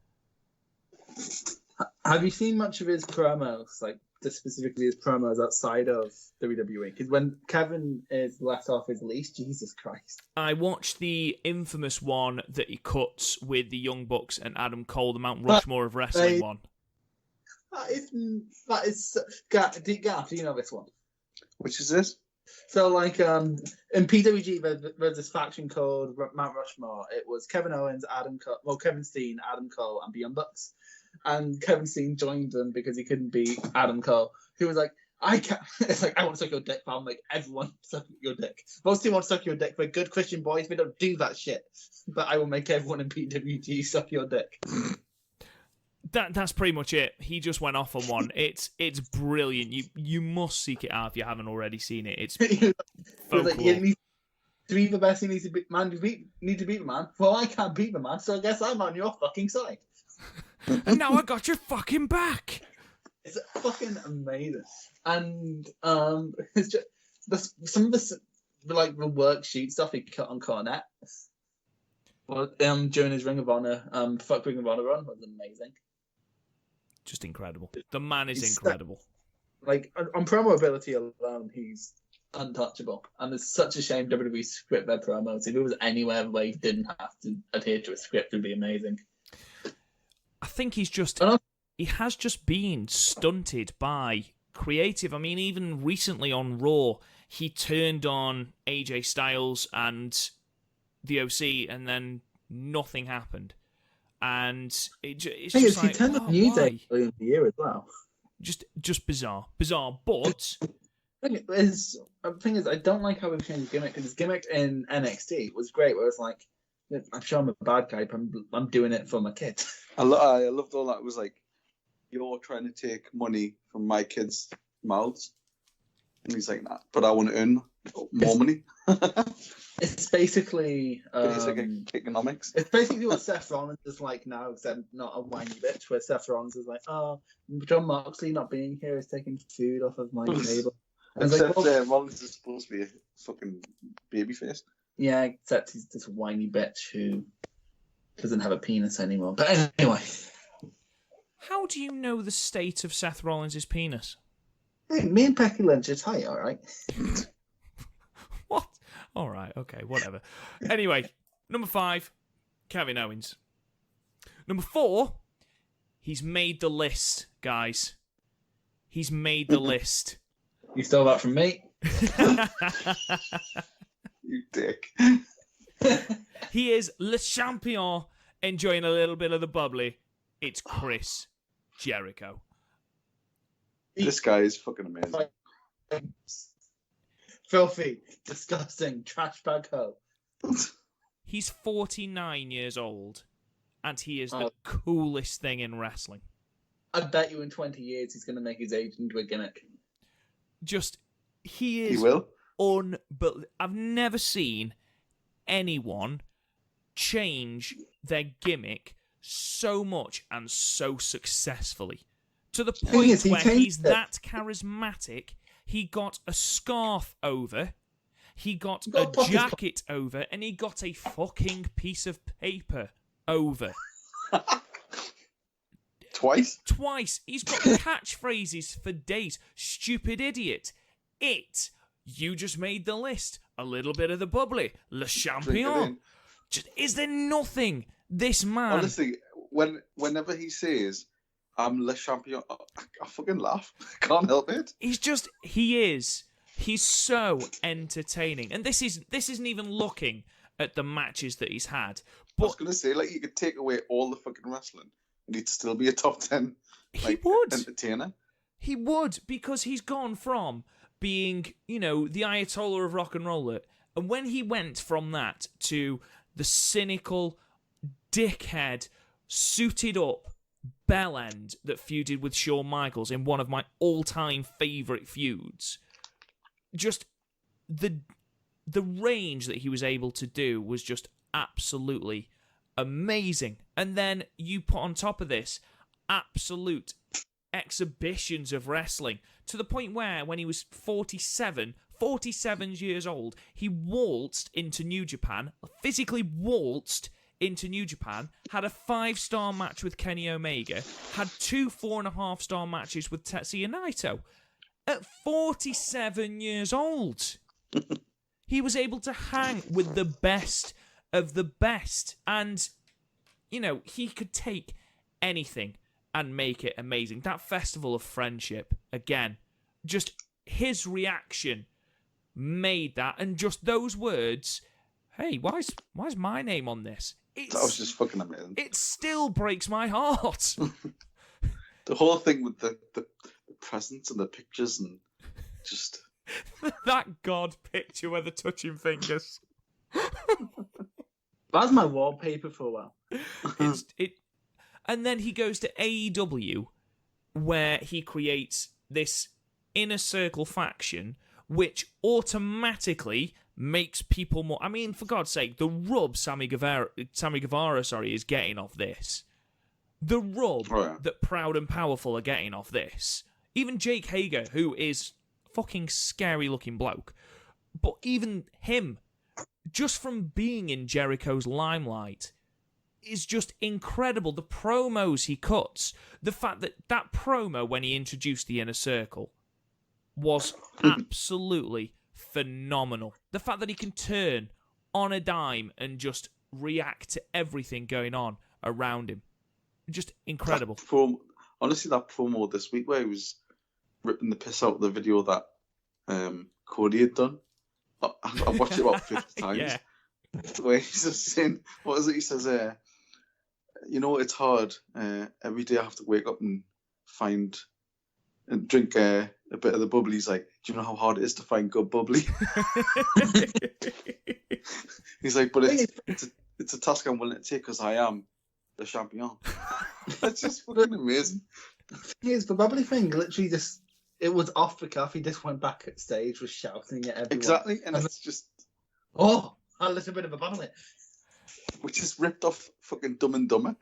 Have you seen much of his promos, like specifically his promos outside of WWE? Because when Kevin is let off his leash, Jesus Christ. I watched the infamous one that he cuts with the Young Bucks and Adam Cole, the Mount Rushmore of wrestling one. That is Gaff, do you know this one? Which is this? So, like, in PWG, there's this faction called Mount Rushmore. It was Kevin Owens, Kevin Steen, Adam Cole, and the Young Bucks. And Kevin Steen joined them because he couldn't beat Adam Cole, who was like, I can't. It's like, I want to suck your dick, pal. I'm like, everyone suck your dick. Most people want to suck your dick. They're good Christian boys. They don't do that shit. But I will make everyone in PWG suck your dick. That's pretty much it. He just went off on one. It's brilliant. You must seek it out if you haven't already seen it. It's folklore. Like, you need to be the best. You need to beat the man. Well, I can't beat the man, so I guess I'm on your fucking side. And now I got your fucking back. It's fucking amazing. And it's just some of the like the worksheet stuff he cut on Cornette. Well, during his Ring of Honor, fuck Ring of Honor run was amazing. Just incredible. The man is incredible. Like on promo ability alone, he's untouchable. And it's such a shame WWE script their promos. If it was anywhere where you didn't have to adhere to a script, it would be amazing. I think he has just been stunted by creative. I mean, even recently on Raw, he turned on AJ Styles and the OC, and then nothing happened. And it's just like, he turned on New Day early in the year as well. Just bizarre. But the thing is, I don't like how we've changed his gimmick, because his gimmick in NXT was great, where it's like, I'm sure I'm a bad guy, but I'm doing it for my kids. I loved all that. It was like, you're trying to take money from my kids' mouths. And he's like, nah, but I want to earn more money. It's basically... it's like economics. It's basically what Seth Rollins is like now, except not a whiny bitch, where Seth Rollins is like, oh, John Moxley not being here is taking food off of my table. Except Rollins is supposed to be a fucking babyface. Yeah, except he's this whiny bitch who doesn't have a penis anymore. But anyway. How do you know the state of Seth Rollins' penis? Hey, me and Becky Lynch are tight, all right? What? All right, okay, whatever. Anyway, number 5, Kevin Owens. Number 4, he's made the list, guys. He's made the list. You stole that from me? You dick. He is Le Champion, enjoying a little bit of the bubbly. It's Chris Jericho. This guy is fucking amazing. Filthy, disgusting, trash bag hoe. He's 49 years old, and he is the coolest thing in wrestling. I bet you in 20 years he's going to make his age into a gimmick. He is. He will? But I've never seen anyone change their gimmick so much and so successfully. To the point where he's that charismatic, he got a scarf over, he got a jacket over, and he got a fucking piece of paper over. Twice? He's got catchphrases for days. Stupid idiot. You just made the list. A little bit of the bubbly. Le Champion. Is there nothing this man... Honestly, whenever he says, I'm Le Champion, I fucking laugh. Can't help it. He's so entertaining. And this isn't even looking at the matches that he's had. But I was going to say, like, you could take away all the fucking wrestling and he'd still be a top 10 entertainer. He would, because he's gone from being, the Ayatollah of rock and roll, and when he went from that to the cynical, dickhead, suited up bellend that feuded with Shawn Michaels in one of my all-time favourite feuds, just the range that he was able to do was just absolutely amazing. And then you put on top of this absolute exhibitions of wrestling, to the point where when he was 47 years old, he waltzed into New Japan, physically waltzed into New Japan, had a 5-star match with Kenny Omega, had 2 4.5-star matches with Tetsuya Naito. At 47 years old, he was able to hang with the best of the best. And, he could take anything and make it amazing. That Festival of Friendship, again, just his reaction made that. And just those words, hey, why's my name on this? That was just fucking amazing. It still breaks my heart. The whole thing with the presents and the pictures and just... that God picture where they're touching fingers. That's my wallpaper for a while. And then he goes to AEW, where he creates this inner circle faction, which automatically makes people more... I mean, for God's sake, the rub Sammy Guevara is getting off this. The rub that Proud and Powerful are getting off this. Even Jake Hager, who is fucking scary-looking bloke, but even him, just from being in Jericho's limelight, is just incredible. The promos he cuts, the fact that promo when he introduced the Inner Circle was absolutely phenomenal. The fact that he can turn on a dime and just react to everything going on around him. Just incredible. Honestly, that promo this week where he was ripping the piss out of the video that Cody had done. I watched it about 50 times. Yeah. Where he's just saying, what is it? He says, it's hard. Every day I have to wake up and drink a bit of the bubbly. He's like, do you know how hard it is to find good bubbly? He's like, but it's a task I'm willing to take because I am the champion. That's just fucking amazing. The thing is, the bubbly thing literally it was off the cuff. He just went back at stage, was shouting at everyone. Exactly, and it's just... Oh, a little bit of a bubbly. Which is ripped off fucking Dumb and Dumber.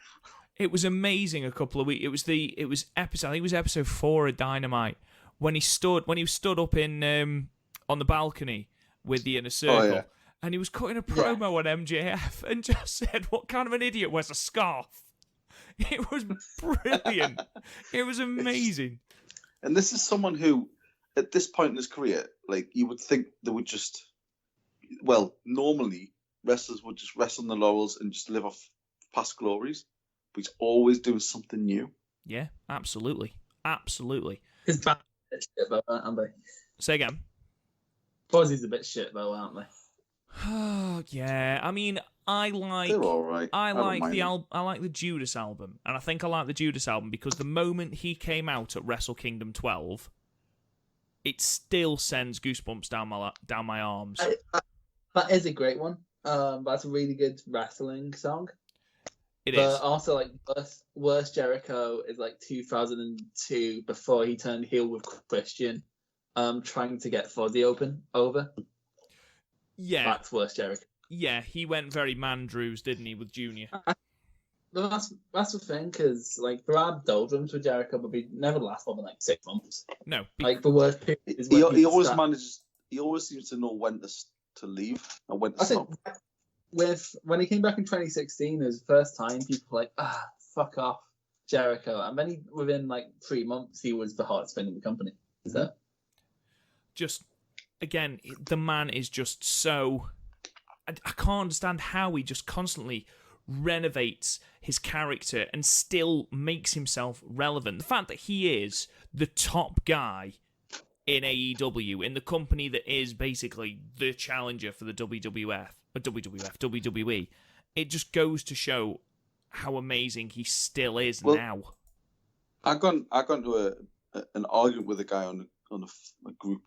It was amazing a couple of weeks. It was episode 4 of Dynamite when he was stood up in on the balcony with the Inner Circle, and he was cutting a promo on MJF and just said, "What kind of an idiot wears a scarf?" It was brilliant. It was amazing. And this is someone who, at this point in his career, like you would think they would just, normally wrestlers would just rest on the laurels and just live off past glories. But he's always doing something new. Yeah, absolutely. Absolutely. His back a bit shit though, aren't they? Say again. Fozzy's a bit shit though, aren't they? Oh yeah. I mean, I like. They're all right. I like the Judas album, and I think I like the Judas album because the moment he came out at Wrestle Kingdom 12, it still sends goosebumps down my arms. That is a great one. That's a really good wrestling song. It but is. Also, like, Worst Jericho is like 2002 before he turned heel with Christian, trying to get Fozzy over. Yeah. That's Worst Jericho. Yeah, he went very Mandrews, didn't he, with Junior? But that's the thing, because like there are doldrums with Jericho, but they never last more than like 6 months. No. Like the worst period is He when always manages. He always seems to know when to leave and when to stop. When he came back in 2016, it was the first time people were like, fuck off, Jericho. And then within like 3 months, he was the hottest thing in the company. So. Just, again, the man is just so... I can't understand how he just constantly renovates his character and still makes himself relevant. The fact that he is the top guy in AEW, in the company that is basically the challenger for the WWE, it just goes to show how amazing he still is now. I got into an argument with a guy on a group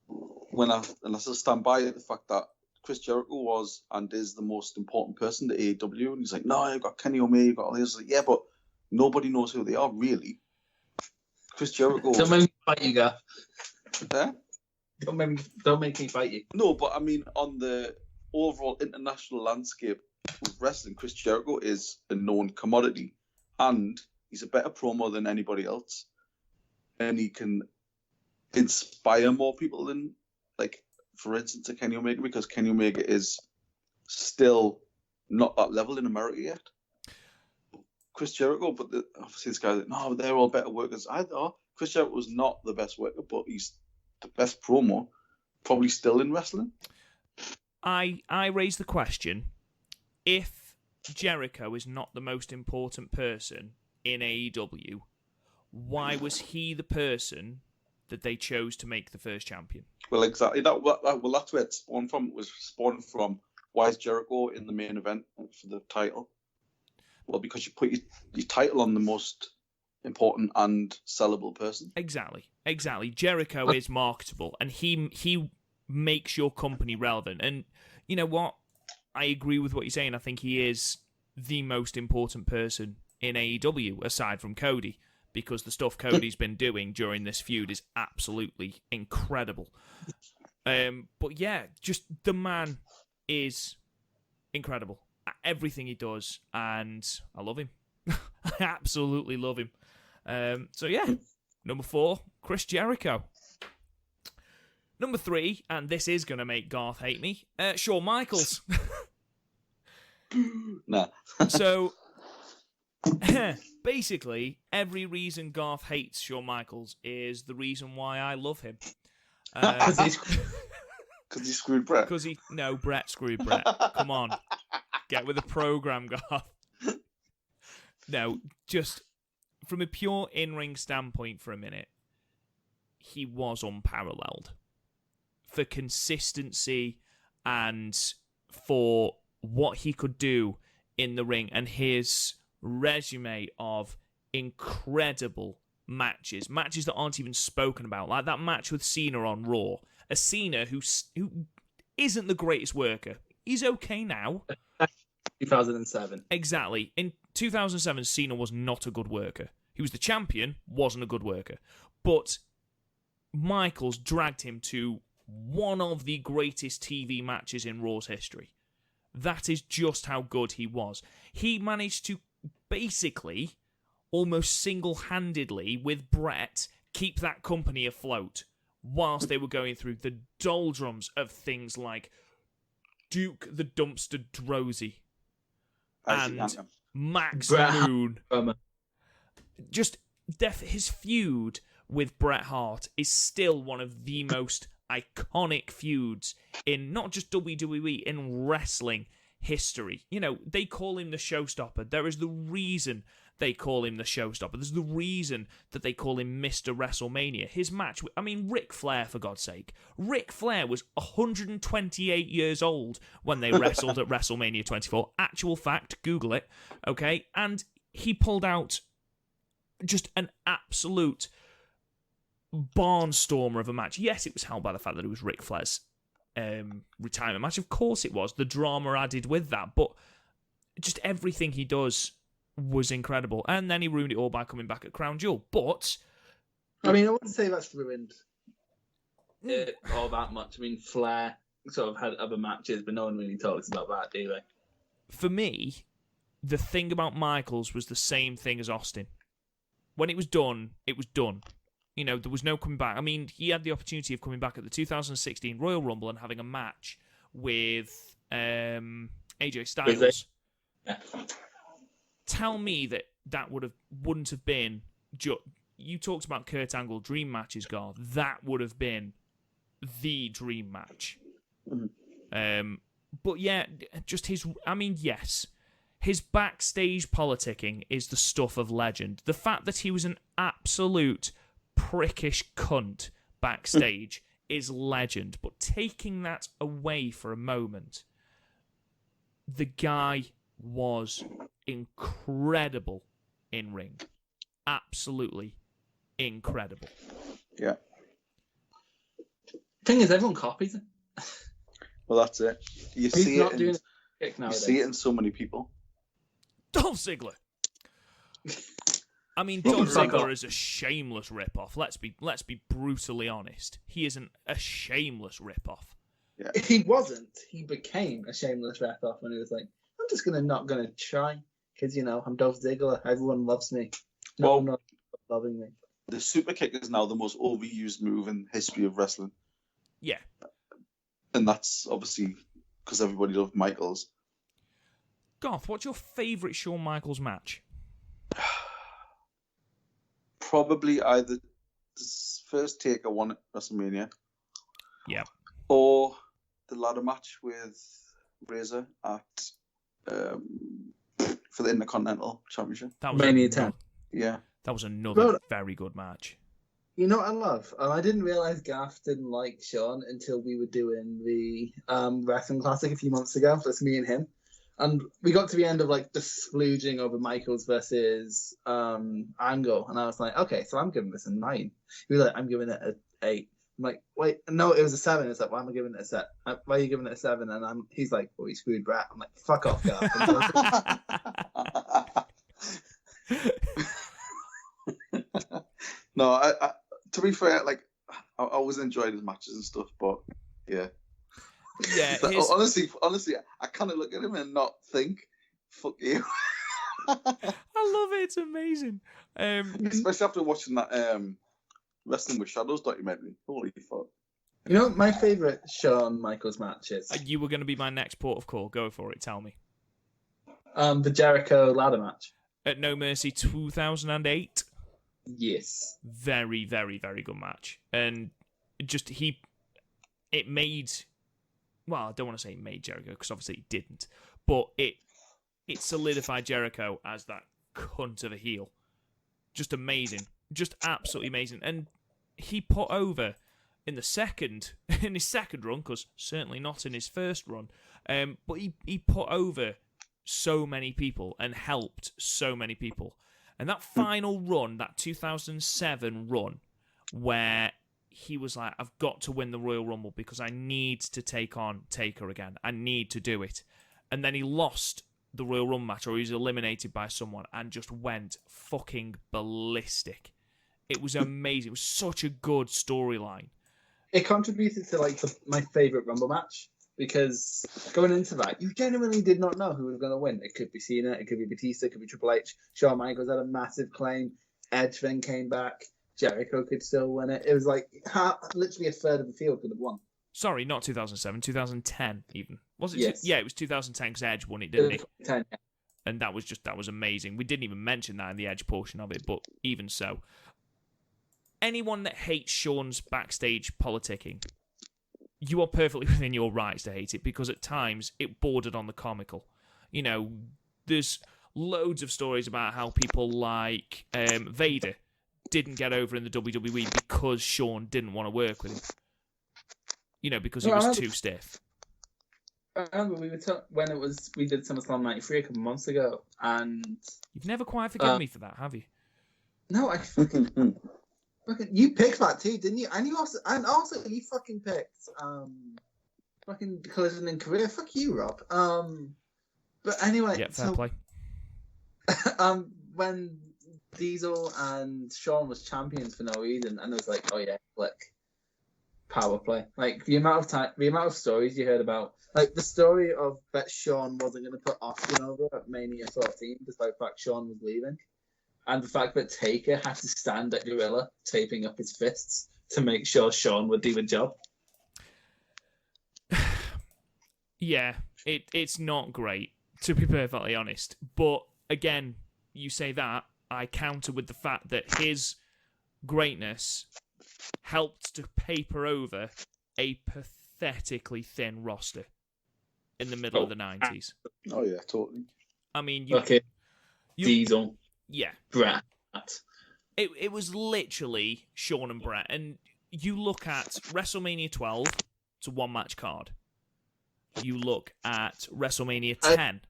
and I still stand by the fact that Chris Jericho was and is the most important person to AEW, and he's like, no, you've got Kenny Omega, you've got all this. Like, yeah, but nobody knows who they are really. Chris Jericho. Don't make me fight you, Gav. Eh? Don't make me fight you. No, but I mean, on the overall international landscape with wrestling, Chris Jericho is a known commodity, and he's a better promo than anybody else, and he can inspire more people than, like, for instance, a Kenny Omega, because Kenny Omega is still not that level in America yet. Chris Jericho, but obviously this guy's like, no, they're all better workers. I thought Chris Jericho was not the best worker, but he's the best promo, probably still in wrestling. I raised the question, if Jericho is not the most important person in AEW, why was he the person that they chose to make the first champion? Well, exactly. That's where it spawned from. It was spawned from, why is Jericho in the main event for the title? Well, because you put your title on the most important and sellable person. Exactly. Jericho is marketable, and he makes your company relevant. And you know what? I agree with what you're saying. I think he is the most important person in AEW, aside from Cody, because the stuff Cody's been doing during this feud is absolutely incredible. But yeah, just the man is incredible at everything he does, and I love him. I absolutely love him. So yeah, number 4, Chris Jericho. Number 3, and this is going to make Garth hate me, Shawn Michaels. Nah. So, basically, every reason Garth hates Shawn Michaels is the reason why I love him. Because he screwed Brett. No, Brett screwed Brett. Come on, get with the program, Garth. No, just from a pure in-ring standpoint for a minute, he was unparalleled for consistency and for what he could do in the ring, and his resume of incredible matches that aren't even spoken about, like that match with Cena on Raw. A Cena who isn't the greatest worker. He's okay now. 2007. Exactly. In 2007, Cena was not a good worker. He was the champion, wasn't a good worker. But Michaels dragged him to one of the greatest TV matches in Raw's history. That is just how good he was. He managed to basically, almost single-handedly, with Brett, keep that company afloat whilst they were going through the doldrums of things like Duke the Dumpster Drozy and Max Moon. Just his feud with Bret Hart is still one of the most iconic feuds in not just WWE, in wrestling history. You know, they call him the showstopper. There is the reason they call him the showstopper. There's the reason that they call him Mr. WrestleMania. His match, Ric Flair, for God's sake. Ric Flair was 128 years old when they wrestled at WrestleMania 24. Actual fact, Google it, okay? And he pulled out just an absolute barnstormer of a match. Yes, it was held by the fact that it was Ric Flair's retirement match. Of course it was. The drama added with that. But just everything he does was incredible. And then he ruined it all by coming back at Crown Jewel. But I wouldn't say that's ruined it all that much. Flair sort of had other matches, but no one really talks about that, do they? For me, the thing about Michaels was the same thing as Austin. When it was done, it was done. You know, there was no coming back. He had the opportunity of coming back at the 2016 Royal Rumble and having a match with AJ Styles. Yeah. Tell me that wouldn't have been... You talked about Kurt Angle dream matches, Gar. That would have been the dream match. Mm-hmm. But yeah, just his... yes, his backstage politicking is the stuff of legend. The fact that he was an absolute prickish cunt backstage is legend. But taking that away for a moment, the guy was incredible in ring. Absolutely incredible. Yeah. Thing is, everyone copies it. Well, that's it. You see it in so many people. Dolph Ziggler. Dolph Ziggler is a shameless rip-off. Let's be brutally honest. He isn't a shameless rip-off. Yeah. If he wasn't, he became a shameless rip-off when he was like, I'm just not gonna try because I'm Dolph Ziggler. Everyone loves me. No one not loving me. The super kick is now the most overused move in history of wrestling. Yeah, and that's obviously because everybody loved Michaels. Garth, what's your favourite Shawn Michaels match? Probably either the first Taker won at WrestleMania. Yeah. Or the ladder match with Razor at for the Intercontinental Championship. That was Mania 10. Yeah. That was another very good match. You know what I love? And I didn't realise Gaff didn't like Shawn until we were doing the Wrestling Classic a few months ago. That's me and him. And we got to the end of the splooging over Michaels versus Angle. And I was like, okay, so I'm giving this a 9. He was like, I'm giving it an 8. I'm like, wait, no, it was a 7. It's like, why am I giving it a 7? Why are you giving it a 7? And he's like, well, he screwed Brett. I'm like, fuck off, Gaff. No, I to be fair, I always enjoyed his matches and stuff, but yeah. Yeah. Honestly, I kind of look at him and not think, fuck you. I love it. It's amazing. Especially after watching that Wrestling with Shadows documentary. Holy fuck. You know what my favourite Shawn Michaels match is? You were going to be my next port of call. Go for it. Tell me. The Jericho ladder match. At No Mercy 2008. Yes. Very, very, very good match. And just it made well, I don't want to say made Jericho, because obviously it didn't, but it solidified Jericho as that cunt of a heel. Just amazing. Just absolutely amazing. And he put over in his second run, because certainly not in his first run, but he put over so many people and helped so many people. And that final run, that 2007 run, where he was like, I've got to win the Royal Rumble because I need to take on Taker again. I need to do it. And then he lost the Royal Rumble match, or he was eliminated by someone, and just went fucking ballistic. It was amazing. It was such a good storyline. It contributed to my favourite Rumble match, because going into that, you genuinely did not know who was going to win. It could be Cena, it could be Batista, it could be Triple H. Shawn Michaels had a massive claim. Edge then came back. Jericho could still win it. It was like literally a third of the field could have won. Sorry, not 2007, 2010 even. Was it? Yes. Yeah, it was 2010 because Edge won it, didn't he? 10, yeah. And that was amazing. We didn't even mention that in the Edge portion of it, but even so. Anyone that hates Shawn's backstage politicking, you are perfectly within your rights to hate it, because at times it bordered on the comical. You know, there's loads of stories about how people like Vader didn't get over in the WWE because Shawn didn't want to work with him. You know, because he was too stiff. I remember we did SummerSlam 93 a couple months ago, and you've never quite forgiven me for that, have you? No, I fucking you picked that too, didn't you? And you also you fucking picked fucking Collision in Korea. Fuck you, Rob. But anyway, yeah, fair play. When Diesel and Shawn was champions for no reason, and it was like, oh yeah, click. Power play. Like the amount of stories you heard about, like the story of that Shawn wasn't going to put Austin over at Mania 14, despite the fact Shawn was leaving, and the fact that Taker had to stand at Gorilla taping up his fists to make sure Shawn would do the job. Yeah, it's not great, to be perfectly honest. But again, you say that, I counter with the fact that his greatness helped to paper over a pathetically thin roster in the middle of the 90s. Oh, yeah, totally. I mean, Diesel. Yeah. Bret. It was literally Shawn and Bret. And you look at WrestleMania 12, it's a one-match card. You look at WrestleMania 10.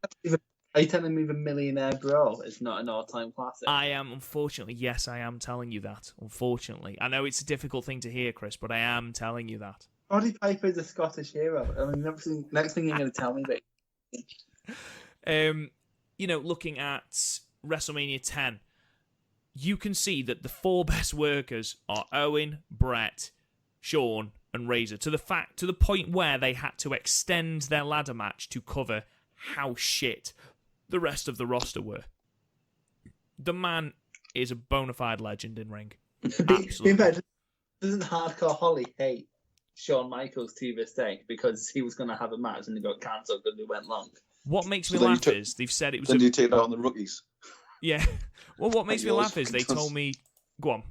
Are you telling me the Millionaire Brawl is not an all-time classic? I am, unfortunately. Yes, I am telling you that. Unfortunately. I know it's a difficult thing to hear, Chris, but I am telling you that. Roddy Piper's a Scottish hero. I mean, next thing you're going to tell me about. Looking at WrestleMania 10, you can see that the four best workers are Owen, Bret, Shawn, and Razor. To the point where they had to extend their ladder match to cover how shit the rest of the roster were. The man is a bona fide legend in ring. Absolutely. Doesn't Hardcore Holly hate Shawn Michaels to this day because he was going to have a match and it got cancelled because it went long? What makes me laugh is they've said it was. Then you take that on the rookies. Yeah. Well, what makes me laugh is they told me. Go on.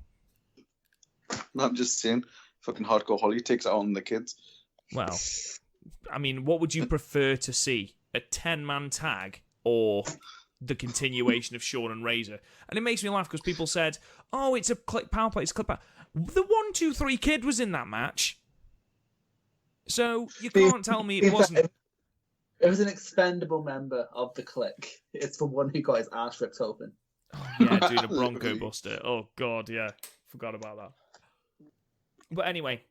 No, I'm just saying, fucking Hardcore Holly takes it on the kids. Well, I mean, what would you prefer to see? A 10-man tag or the continuation of Shawn and Razor? And it makes me laugh because people said, oh, it's a click power play, it's a click power. The 1, 2, 3 kid was in that match. So you can't tell me it wasn't. It was an expendable member of the clique. It's the one who got his arse ripped open. Oh, yeah, doing a Bronco Buster. Oh, God, yeah. Forgot about that. But anyway,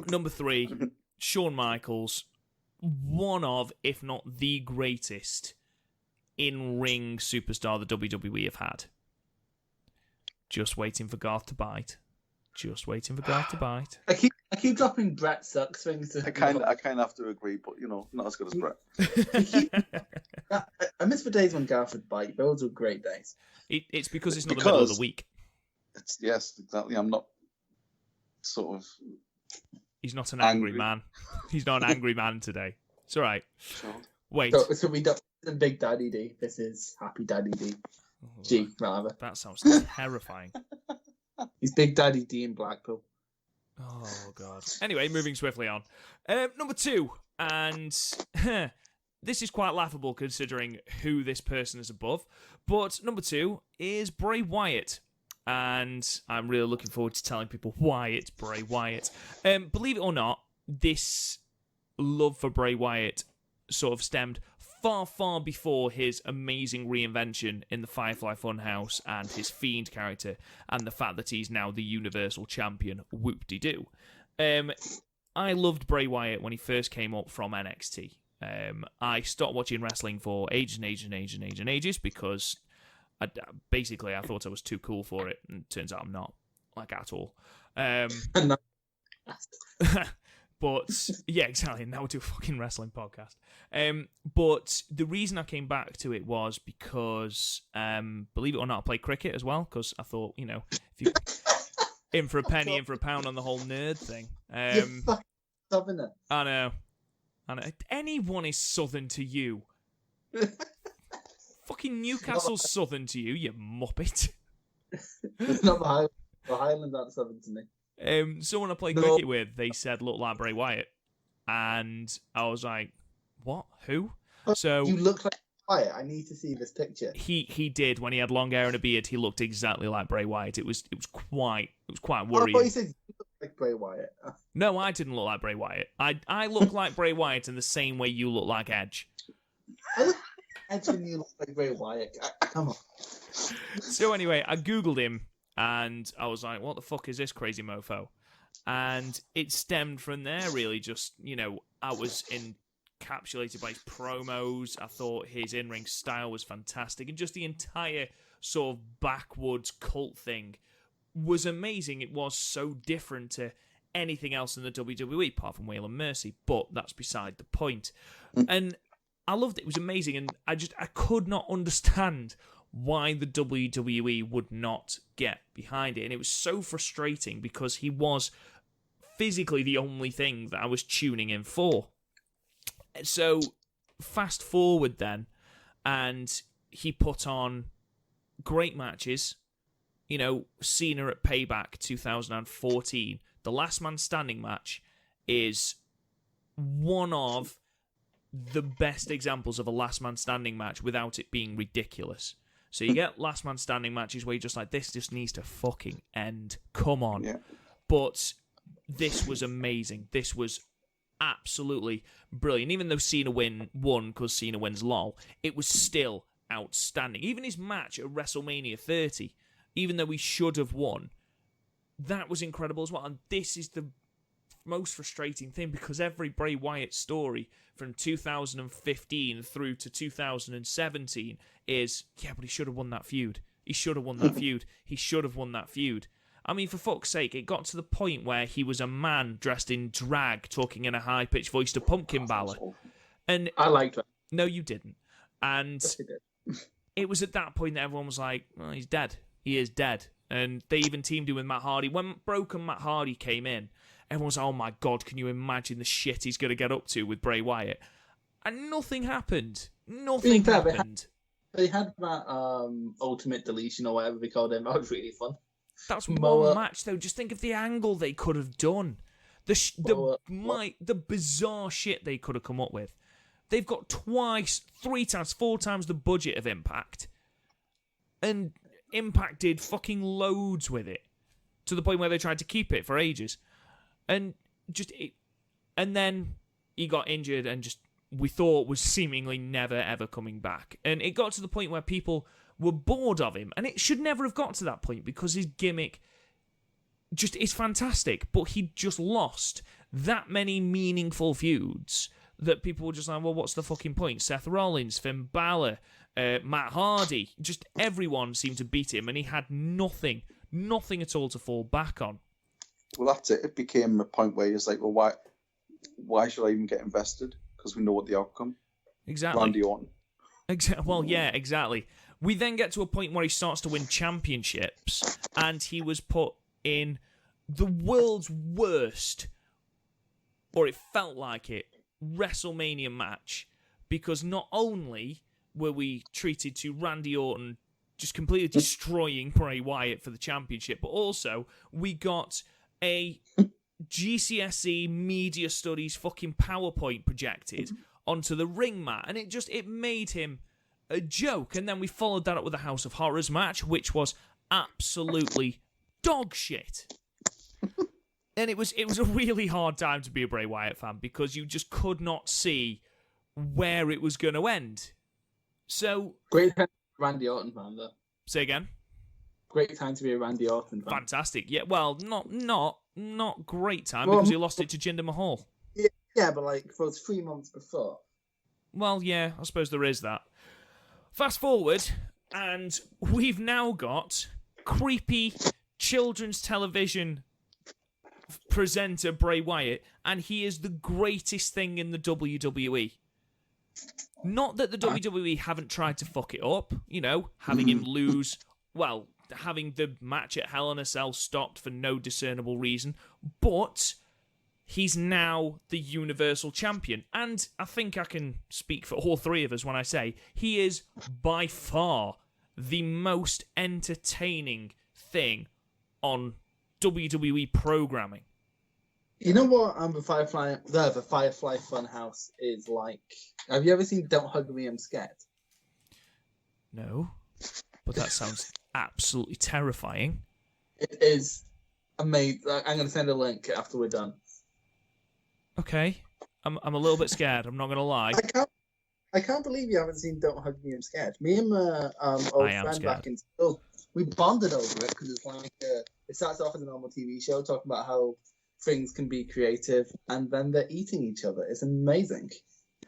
number 3, Shawn Michaels. One of, if not the greatest in-ring superstar the WWE have had. Just waiting for Garth to bite. Just waiting for Garth to bite. I keep dropping Bret sucks things. I kind of have to agree, but not as good as Bret. I miss the days when Garth would bite. Those were great days. It's because it's not the middle of the week. Yes, exactly. I'm not sort of. He's not an angry man. He's not an angry man today. It's all right. Sure. Wait. So we don't. Big Daddy D. This is Happy Daddy D. G, rather. That sounds terrifying. He's Big Daddy D in Blackpool. Oh, God. Anyway, moving swiftly on. Number 2, and this is quite laughable considering who this person is above, but number 2 is Bray Wyatt. And I'm really looking forward to telling people why it's Bray Wyatt. Believe it or not, this love for Bray Wyatt sort of stemmed far, far before his amazing reinvention in the Firefly Funhouse and his Fiend character, and the fact that he's now the Universal Champion. Whoop-de-doo. I loved Bray Wyatt when he first came up from NXT. I stopped watching wrestling for ages and ages and ages and ages and ages because I thought I was too cool for it, and turns out I'm not, like, at all. But, yeah, exactly, now we do a fucking wrestling podcast. But the reason I came back to it was because, believe it or not, I play cricket as well, because I thought, you know, if you in for a penny, in for a pound on the whole nerd thing. You're fucking Southerner. I know. Anyone is Southern to you. Fucking Newcastle's Southern to you, you muppet. It's not the Highlands aren't Southern to me. Someone I played cricket with, they said, look like Bray Wyatt. And I was like, what? Who? So you look like Wyatt. I need to see this picture. He did. When he had long hair and a beard, he looked exactly like Bray Wyatt. It was quite worrying. I thought you said you look like Bray Wyatt. No, I didn't look like Bray Wyatt. I look like Bray Wyatt in the same way you look like Edge. I look like Edge and you look like Bray Wyatt. Come on. So anyway, I Googled him and I was like, what the fuck is this crazy mofo? And it stemmed from there, really. Just, you know, I was encapsulated by his promos. I thought his in-ring style was fantastic. And just the entire sort of backwoods cult thing was amazing. It was so different to anything else in the WWE, apart from Waylon Mercy. But that's beside the point. And I loved it. It was amazing. And I could not understand why the WWE would not get behind it. And it was so frustrating because he was physically the only thing that I was tuning in for. So fast forward then, and he put on great matches. You know, Cena at Payback 2014, the Last Man Standing match is one of the best examples of a Last Man Standing match without it being ridiculous. So you get Last Man Standing matches where you're just like, this just needs to fucking end. Come on. Yeah. But this was amazing. This was absolutely brilliant. Even though Cena won because Cena wins LOL, it was still outstanding. Even his match at WrestleMania 30, even though he should have won, that was incredible as well. And this is the most frustrating thing because every Bray Wyatt story from 2015 through to 2017 is, yeah, but he should have won that feud. He should have won that feud. He should have won that feud. I mean, for fuck's sake, it got to the point where he was a man dressed in drag talking in a high-pitched voice to Pumpkin Balor. And I liked it. No, you didn't. And Yes, you did. It was at that point that everyone was like, oh, he's dead. He is dead. And they even teamed him with Matt Hardy. When Broken Matt Hardy came in, everyone was like, oh my God, can you imagine the shit he's going to get up to with Bray Wyatt? And nothing happened. Nothing happened. They had that Ultimate Deletion or whatever they called him. That was really fun. That's one match, though. Just think of the angle they could have done. The bizarre shit they could have come up with. They've got twice, 3 times, 4 times the budget of Impact. And Impact did fucking loads with it. To the point where they tried to keep it for ages. And then he got injured and just, we thought, was seemingly never ever coming back. And it got to the point where people were bored of him. And it should never have got to that point because his gimmick just is fantastic. But he just lost that many meaningful feuds that people were just like, well, what's the fucking point? Seth Rollins, Finn Balor, Matt Hardy, just everyone seemed to beat him. And he had nothing at all to fall back on. Well, that's it. It became a point where he's like, well, why should I even get invested? Because we know what the outcome. Exactly. Randy Orton. Well, yeah, exactly. We then get to a point where he starts to win championships, and he was put in the world's worst, or it felt like it, WrestleMania match, because not only were we treated to Randy Orton just completely destroying Bray Wyatt for the championship, but also we got a GCSE media studies fucking PowerPoint projected onto the ring mat, and it made him a joke. And then we followed that up with a House of Horrors match, which was absolutely dog shit. And it was a really hard time to be a Bray Wyatt fan because you just could not see where it was going to end. So Great time to be a Randy Orton fan, though. Say again. Great time to be a Randy Orton fan. Fantastic. Yeah, well, not great time because he lost it to Jinder Mahal. Yeah, but like for 3 months before. Well, yeah, I suppose there is that. Fast forward, and we've now got creepy children's television presenter Bray Wyatt, and he is the greatest thing in the WWE. Not that the WWE haven't tried to fuck it up, having him lose, having the match at Hell in a Cell stopped for no discernible reason, but he's now the Universal Champion. And I think I can speak for all three of us when I say he is by far the most entertaining thing on WWE programming. You know what the Firefly Funhouse is like? Have you ever seen Don't Hug Me, I'm Scared? No, but that sounds absolutely terrifying. It is amazing. I'm going to send a link after we're done. Okay. I'm a little bit scared, I'm not going to lie. I can't believe you haven't seen Don't Hug Me, I'm Scared. Me and my old friend back in school, we bonded over it because it's like it starts off as a normal TV show talking about how things can be creative, and then they're eating each other. It's amazing.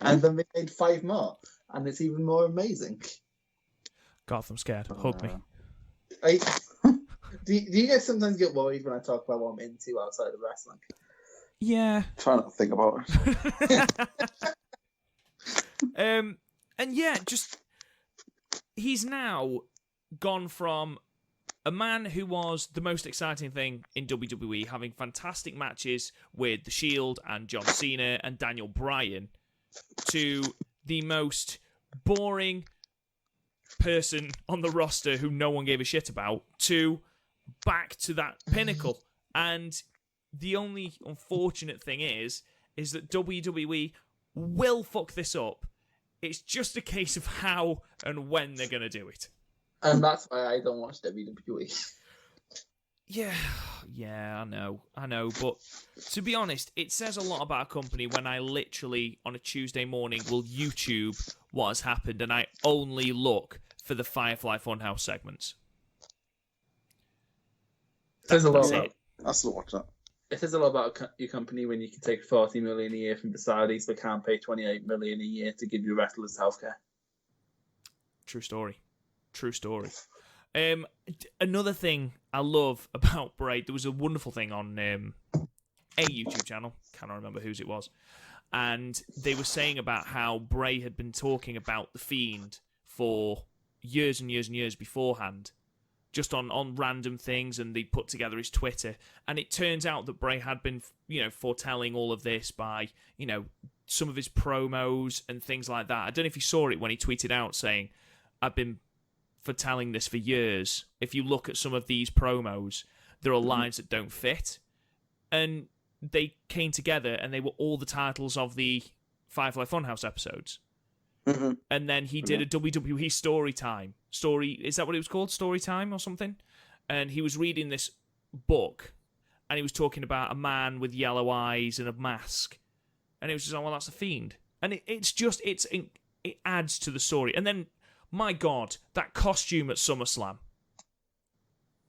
And then they made 5 more, and it's even more amazing. God, I'm scared. Hug me. Do you guys sometimes get worried when I talk about what I'm into outside of wrestling? Yeah. Try not to think about it. And yeah, just he's now gone from a man who was the most exciting thing in WWE, having fantastic matches with The Shield and John Cena and Daniel Bryan, to the most boring person on the roster who no one gave a shit about, to back to that pinnacle. And the only unfortunate thing is that WWE will fuck this up. It's just a case of how and when they're going to do it. And that's why I don't watch WWE. Yeah, I know. But to be honest, it says a lot about a company when I literally, on a Tuesday morning, will YouTube what has happened, and I only look for the Firefly Funhouse segments. It says a lot about I still watch that. It says a lot about your company when you can take $40 million a year from the Saudis but can't pay $28 million a year to give your wrestlers healthcare. True story. Another thing I love about Bray, there was a wonderful thing on a YouTube channel, cannot remember whose it was, and they were saying about how Bray had been talking about The Fiend for years and years and years beforehand, just on random things, and they put together his Twitter, and it turns out that Bray had been, foretelling all of this by, some of his promos and things like that. I don't know if you saw it when he tweeted out saying, I've been foretelling this for years. If you look at some of these promos, there are lines that don't fit. And they came together and they were all the titles of the Firefly Funhouse episodes. Mm-hmm. And then he did a WWE story time. Is that what it was called? Story time or something? And he was reading this book and he was talking about a man with yellow eyes and a mask. And it was just like, well, that's a Fiend. And it adds to the story. And then, my God, that costume at SummerSlam.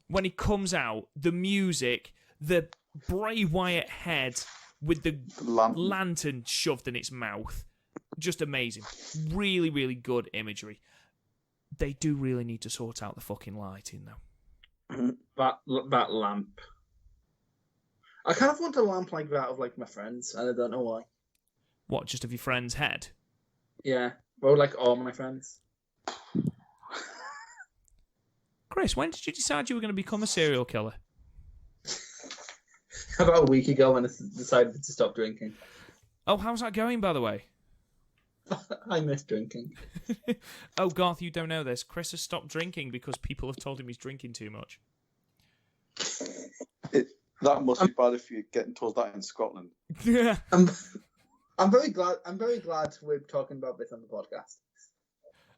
When he comes out, the music, the Bray Wyatt head with the lantern shoved in its mouth. Just amazing. Really, really good imagery. They do really need to sort out the fucking lighting, though. That lamp. I kind of want a lamp like that of my friends, and I don't know why. What, just of your friend's head? Yeah, or all my friends. Chris, when did you decide you were going to become a serial killer? About a week ago when I decided to stop drinking. Oh, how's that going, by the way? I miss drinking. Oh, Garth, you don't know this. Chris has stopped drinking because people have told him he's drinking too much. That must be bad if you're getting told that in Scotland. Yeah. I'm very glad we're talking about this on the podcast.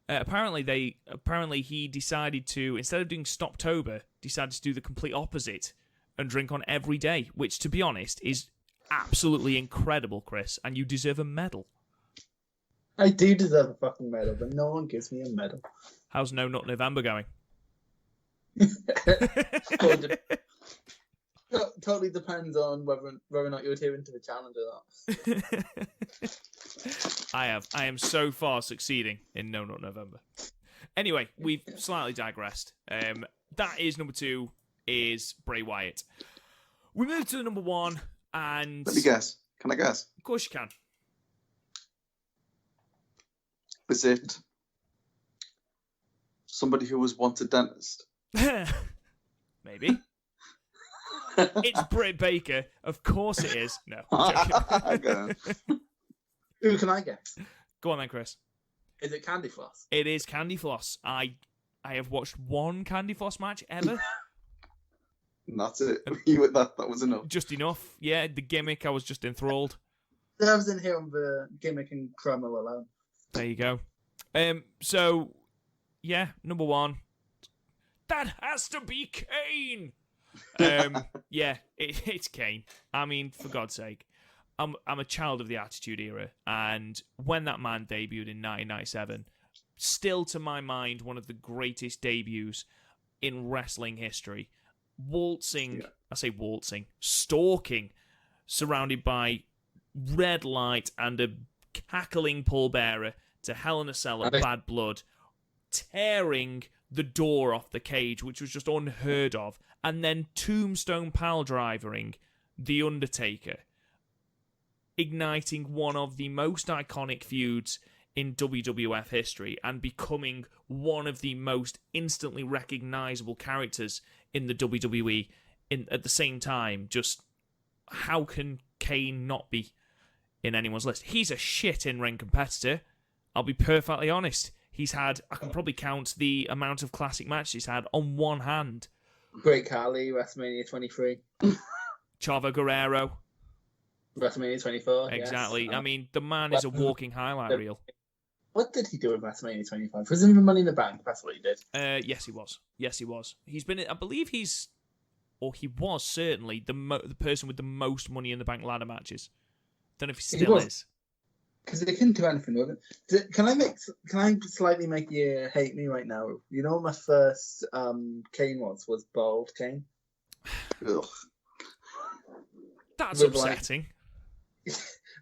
Apparently he decided to, instead of doing Stoptober, decided to do the complete opposite and drink on every day, which, to be honest, is absolutely incredible, Chris, and you deserve a medal. I do deserve a fucking medal, but no one gives me a medal. How's No Nut November going? Totally depends on whether or not you're adhering to the challenge or not. I am so far succeeding in No Nut November. Anyway, we've slightly digressed. That is number 2, is Bray Wyatt. We move to the number 1, and... Let me guess. Can I guess? Of course you can. Is it somebody who was once a dentist? Maybe. It's Britt Baker. Of course it is. No. I'm joking. Who can I guess? Go on then, Chris. Is it Candy Floss? It is Candy Floss. I have watched one Candy Floss match ever. And that's it. That was enough. Just enough. Yeah, the gimmick, I was just enthralled. I was in here on the gimmick and promo alone. There you go. So, yeah, number 1. That has to be Kane! Yeah, it's Kane. I mean, for God's sake. I'm a child of the Attitude Era, and when that man debuted in 1997, still to my mind, one of the greatest debuts in wrestling history. Stalking, surrounded by red light and a cackling pallbearer to Hell in a Cell at Bad Blood, tearing the door off the cage, which was just unheard of, and then tombstone piledrivering The Undertaker, igniting one of the most iconic feuds in WWF history and becoming one of the most instantly recognizable characters in the WWE at the same time. Just how can Kane not be in anyone's list? He's a shit in-ring competitor. I'll be perfectly honest. I can probably count the amount of classic matches he's had on one hand. Great Khali, WrestleMania 23. Chavo Guerrero. WrestleMania 24. Exactly. Yes. I mean, the man is a walking highlight reel. What did he do in WrestleMania 25? Was it even Money in the Bank? That's what he did. Yes, he was. He's been. I believe he was certainly the person with the most Money in the Bank ladder matches. Don't know if he still is. Because they couldn't do anything with it. Can I slightly make you hate me right now? You know what my first Kane was bald Kane. Ugh. That's upsetting.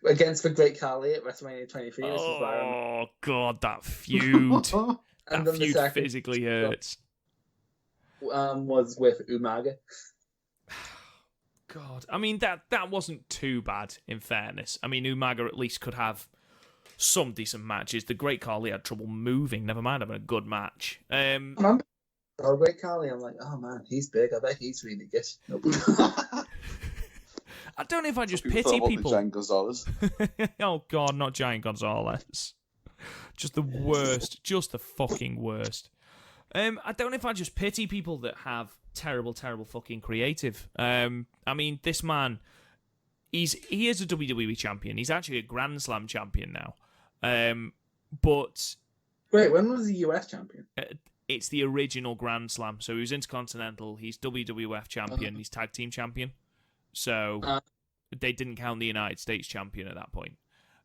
Against the Great Khali at WrestleMania 23. Oh God, that feud! That feud physically hurts. Was with Umaga. God, I mean that wasn't too bad. In fairness, I mean Umaga at least could have some decent matches. The Great Khali had trouble moving. Never mind having a good match. Great Khali, I'm like, oh man, he's big. I bet he's really good. Nope. I don't know if I just pity people. Giant Gonzalez. Oh God, not Giant Gonzalez. Just the worst. Just the fucking worst. I don't know if I just pity people that have terrible, terrible fucking creative. I mean, this man, he is a WWE champion. He's actually a Grand Slam champion now. But wait, when was he US champion? It's the original Grand Slam. So he was Intercontinental. He's WWF champion. He's Tag Team champion. So they didn't count the United States champion at that point.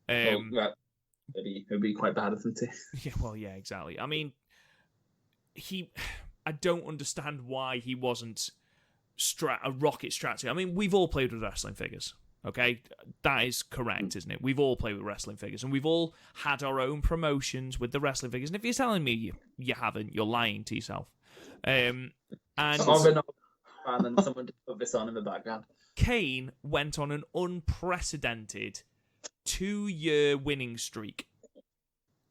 It'd be quite bad of them too. Yeah, well, yeah, exactly. I mean, I don't understand why he wasn't a rocket strategy. I mean, we've all played with wrestling figures, okay? That is correct, isn't it? We've all played with wrestling figures, and we've all had our own promotions with the wrestling figures. And if you're telling me you haven't, you're lying to yourself. And someone to put this on in the background. Kane went on an unprecedented 2-year winning streak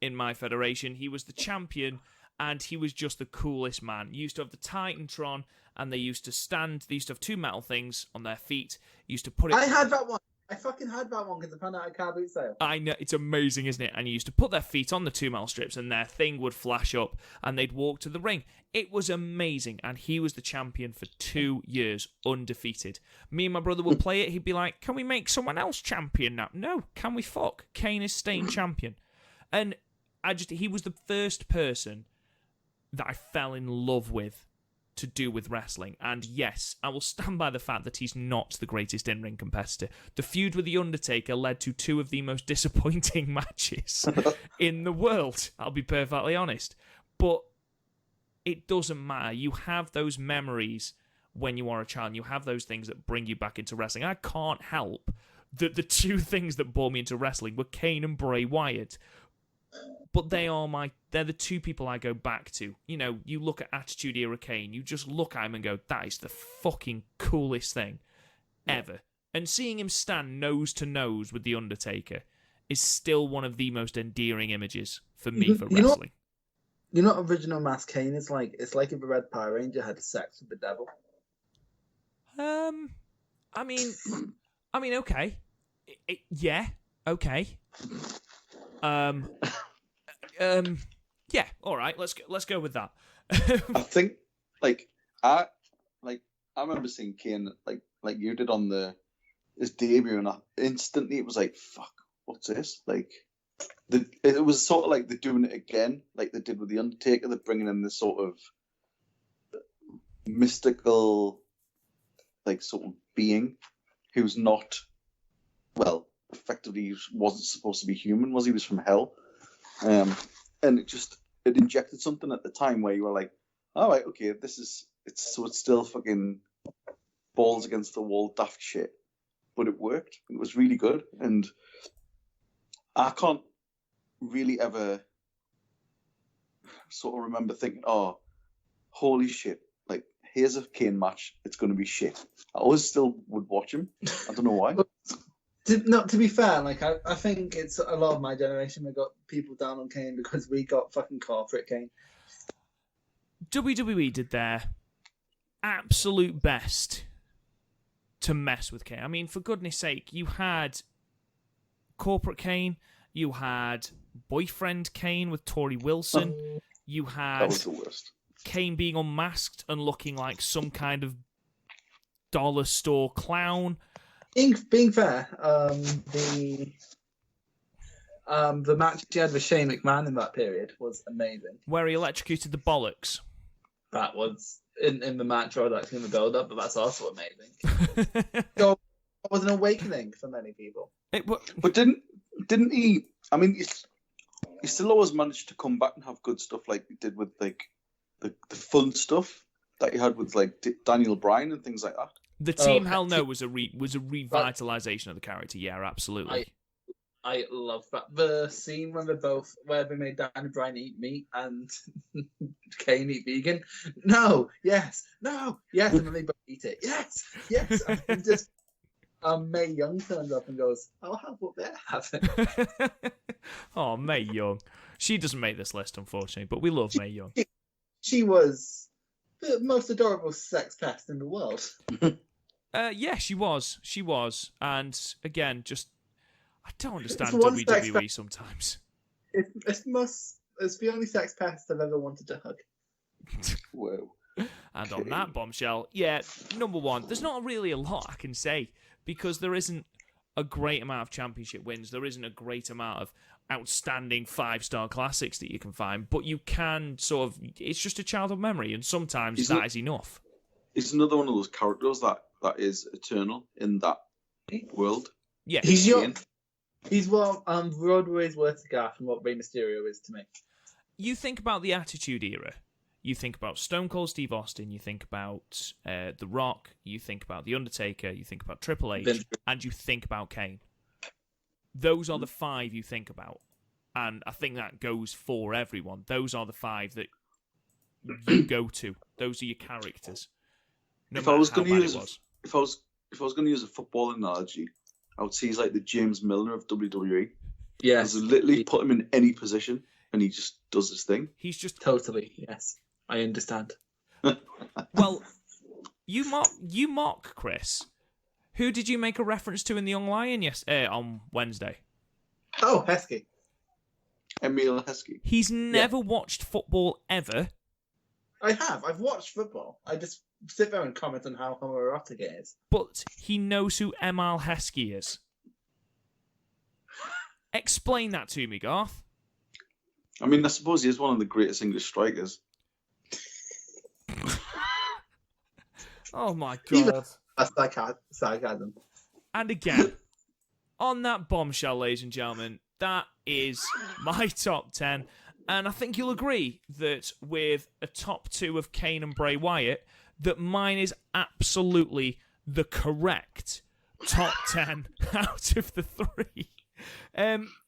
in my federation. He was the champion, and he was just the coolest man. He used to have the Titantron, and they used to have 2 metal things on their feet. He used to put it... I had that one. I fucking had that one because I found out at a car boot sale. I know, it's amazing, isn't it? And you used to put their feet on the 2-mile strips and their thing would flash up and they'd walk to the ring. It was amazing. And he was the champion for 2 years, undefeated. Me and my brother would play it. He'd be like, can we make someone else champion now? No, can we fuck? Kane is staying champion. And he was the first person that I fell in love with to do with wrestling. And yes, I will stand by the fact that he's not the greatest in-ring competitor. The feud with The Undertaker led to 2 of the most disappointing matches in the world, I'll be perfectly honest. But it doesn't matter. You have those memories when you are a child. You have those things that bring you back into wrestling. I can't help that the 2 things that brought me into wrestling were Kane and Bray Wyatt. But they're the 2 people I go back to. You know, you look at Attitude Era Kane, you just look at him and go, that is the fucking coolest thing ever. And seeing him stand nose to nose with The Undertaker is still one of the most endearing images for me for wrestling. You know what original Mask Kane is like? It's like if a Red Power Ranger had sex with the devil. I mean, okay. Yeah, okay. Yeah, all right. Let's go with that. I think, I remember seeing Kane like you did on his debut, and instantly it was like, fuck, what's this? It was sort of like they're doing it again, like they did with The Undertaker. They're bringing in this sort of mystical, sort of being who's not, well, effectively he wasn't supposed to be human, was he? He was from hell. And it injected something at the time where you were like, all right, okay, it's still fucking balls against the wall daft shit, but it worked. It was really good. And I can't really ever sort of remember thinking, oh, holy shit, here's a Kane match, it's going to be shit. I always still would watch him. I don't know why. To be fair, I think it's a lot of my generation that got people down on Kane because we got fucking corporate Kane. WWE did their absolute best to mess with Kane. I mean, for goodness sake, you had corporate Kane, you had boyfriend Kane with Tori Wilson, you had that was the worst. Kane being unmasked and looking like some kind of dollar store clown. Being fair, the match he had with Shane McMahon in that period was amazing. Where he electrocuted the bollocks. That was in the match or actually in the build-up, but that's also amazing. So it was an awakening for many people. But didn't he? I mean, he still always managed to come back and have good stuff like he did with the fun stuff that he had with Daniel Bryan and things like that. The Team Hell No was a revitalization of the character. Yeah, absolutely. I love that. The scene when where they made Daniel Bryan eat meat and Kane eat vegan. No, yes, and then they both eat it. Yes. And just Mae Young turns up and goes, "I'll have what they're having." Oh, Mae Young. She doesn't make this list, unfortunately, but we love Mae Young. She was the most adorable sex pest in the world. Yeah, she was. And again, I don't understand WWE sometimes. It's the only sex pest I've ever wanted to hug. Whoa. And on that bombshell, yeah, number one, there's not really a lot I can say because there isn't a great amount of championship wins. There isn't a great amount of outstanding 5-star classics that you can find, but you can it's just a childhood memory, and sometimes that is enough. It's another one of those characters that is eternal in that world. Yeah. He's what Broadway's worth to Garth and what Rey Mysterio is to me. You think about the Attitude Era, you think about Stone Cold Steve Austin, you think about The Rock, you think about The Undertaker, you think about Triple H, and you think about Kane. Those are the 5 you think about. And I think that goes for everyone. Those are the 5 that you go to. Those are your characters. If I was going to use a football analogy, I would say he's like the James Milner of WWE. Yeah. Literally put him in any position and he just does his thing. He's just totally, yes. I understand. Well, you mock Chris, Who did you make a reference to in The Young Lion on Wednesday? Oh, Heskey. Emil Heskey. He's never watched football ever. I have. I've watched football. I just sit there and comment on how homoerotic it is. But he knows who Emil Heskey is. Explain that to me, Garth. I mean, I suppose he is one of the greatest English strikers. Oh my Even God. that's sarcasm. And again, on that bombshell, ladies and gentlemen, that is my top 10. And I think you'll agree that with a top 2 of Kane and Bray Wyatt, that mine is absolutely the correct top 10 out of the 3.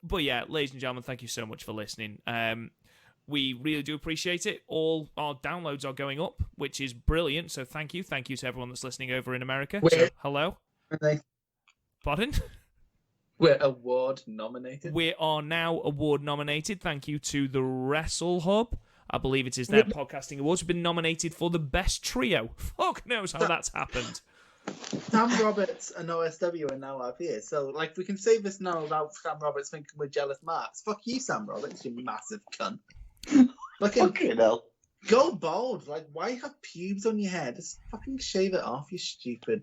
But yeah, ladies and gentlemen, thank you so much for listening. We really do appreciate it. All our downloads are going up, which is brilliant. So thank you. Thank you to everyone that's listening over in America. So, hello. Pardon? We're award nominated. We are now award nominated. Thank you to the Wrestle Hub. I believe it is their podcasting awards. We've been nominated for the best trio. Fuck knows how that's happened. Sam Roberts and OSW are now our peers. So, like, we can say this now about Sam Roberts thinking we're jealous marks. Fuck you, Sam Roberts, you massive cunt. Fucking hell. Go bald. Like, why have pubes on your head? Just fucking shave it off, you stupid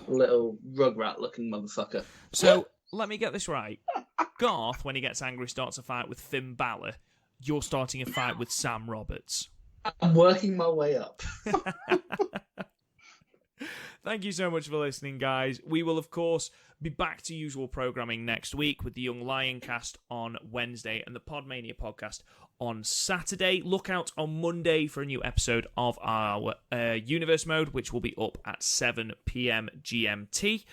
little rugrat-looking motherfucker. So, let me get this right. Garth, when he gets angry, starts a fight with Finn Balor. You're starting a fight with Sam Roberts. I'm working my way up. Thank you so much for listening, guys. We will, of course, be back to usual programming next week with the Young Lion cast on Wednesday and the PodMania podcast on Saturday. Look out on Monday for a new episode of our Universe Mode, which will be up at 7 p.m. GMT.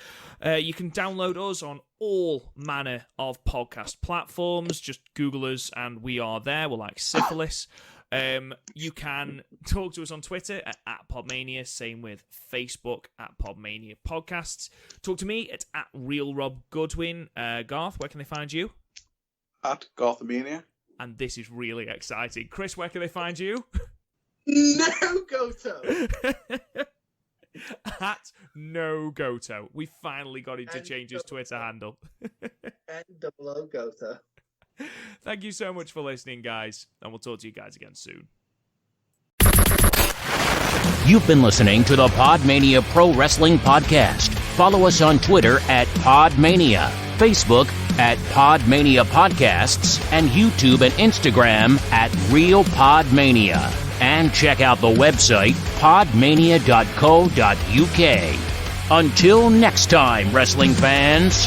You can download us on all manner of podcast platforms. Just Google us and we are there. We're like syphilis. You can talk to us on Twitter at PodMania, same with Facebook at PodMania Podcasts. Talk to me at RealRobGoodwin. Garth, where can they find you? At Garthamania. And this is really exciting. Chris, where can they find you? No Goto! At No Goto. We finally got him to change his Twitter handle. N-O-O Goto. Thank you so much for listening, guys, and we'll talk to you guys again soon. You've been listening to the PodMania Pro Wrestling Podcast. Follow us on Twitter at PodMania, Facebook at PodMania Podcasts, and YouTube and Instagram at Real PodMania. And check out the website, podmania.co.uk. Until next time, wrestling fans.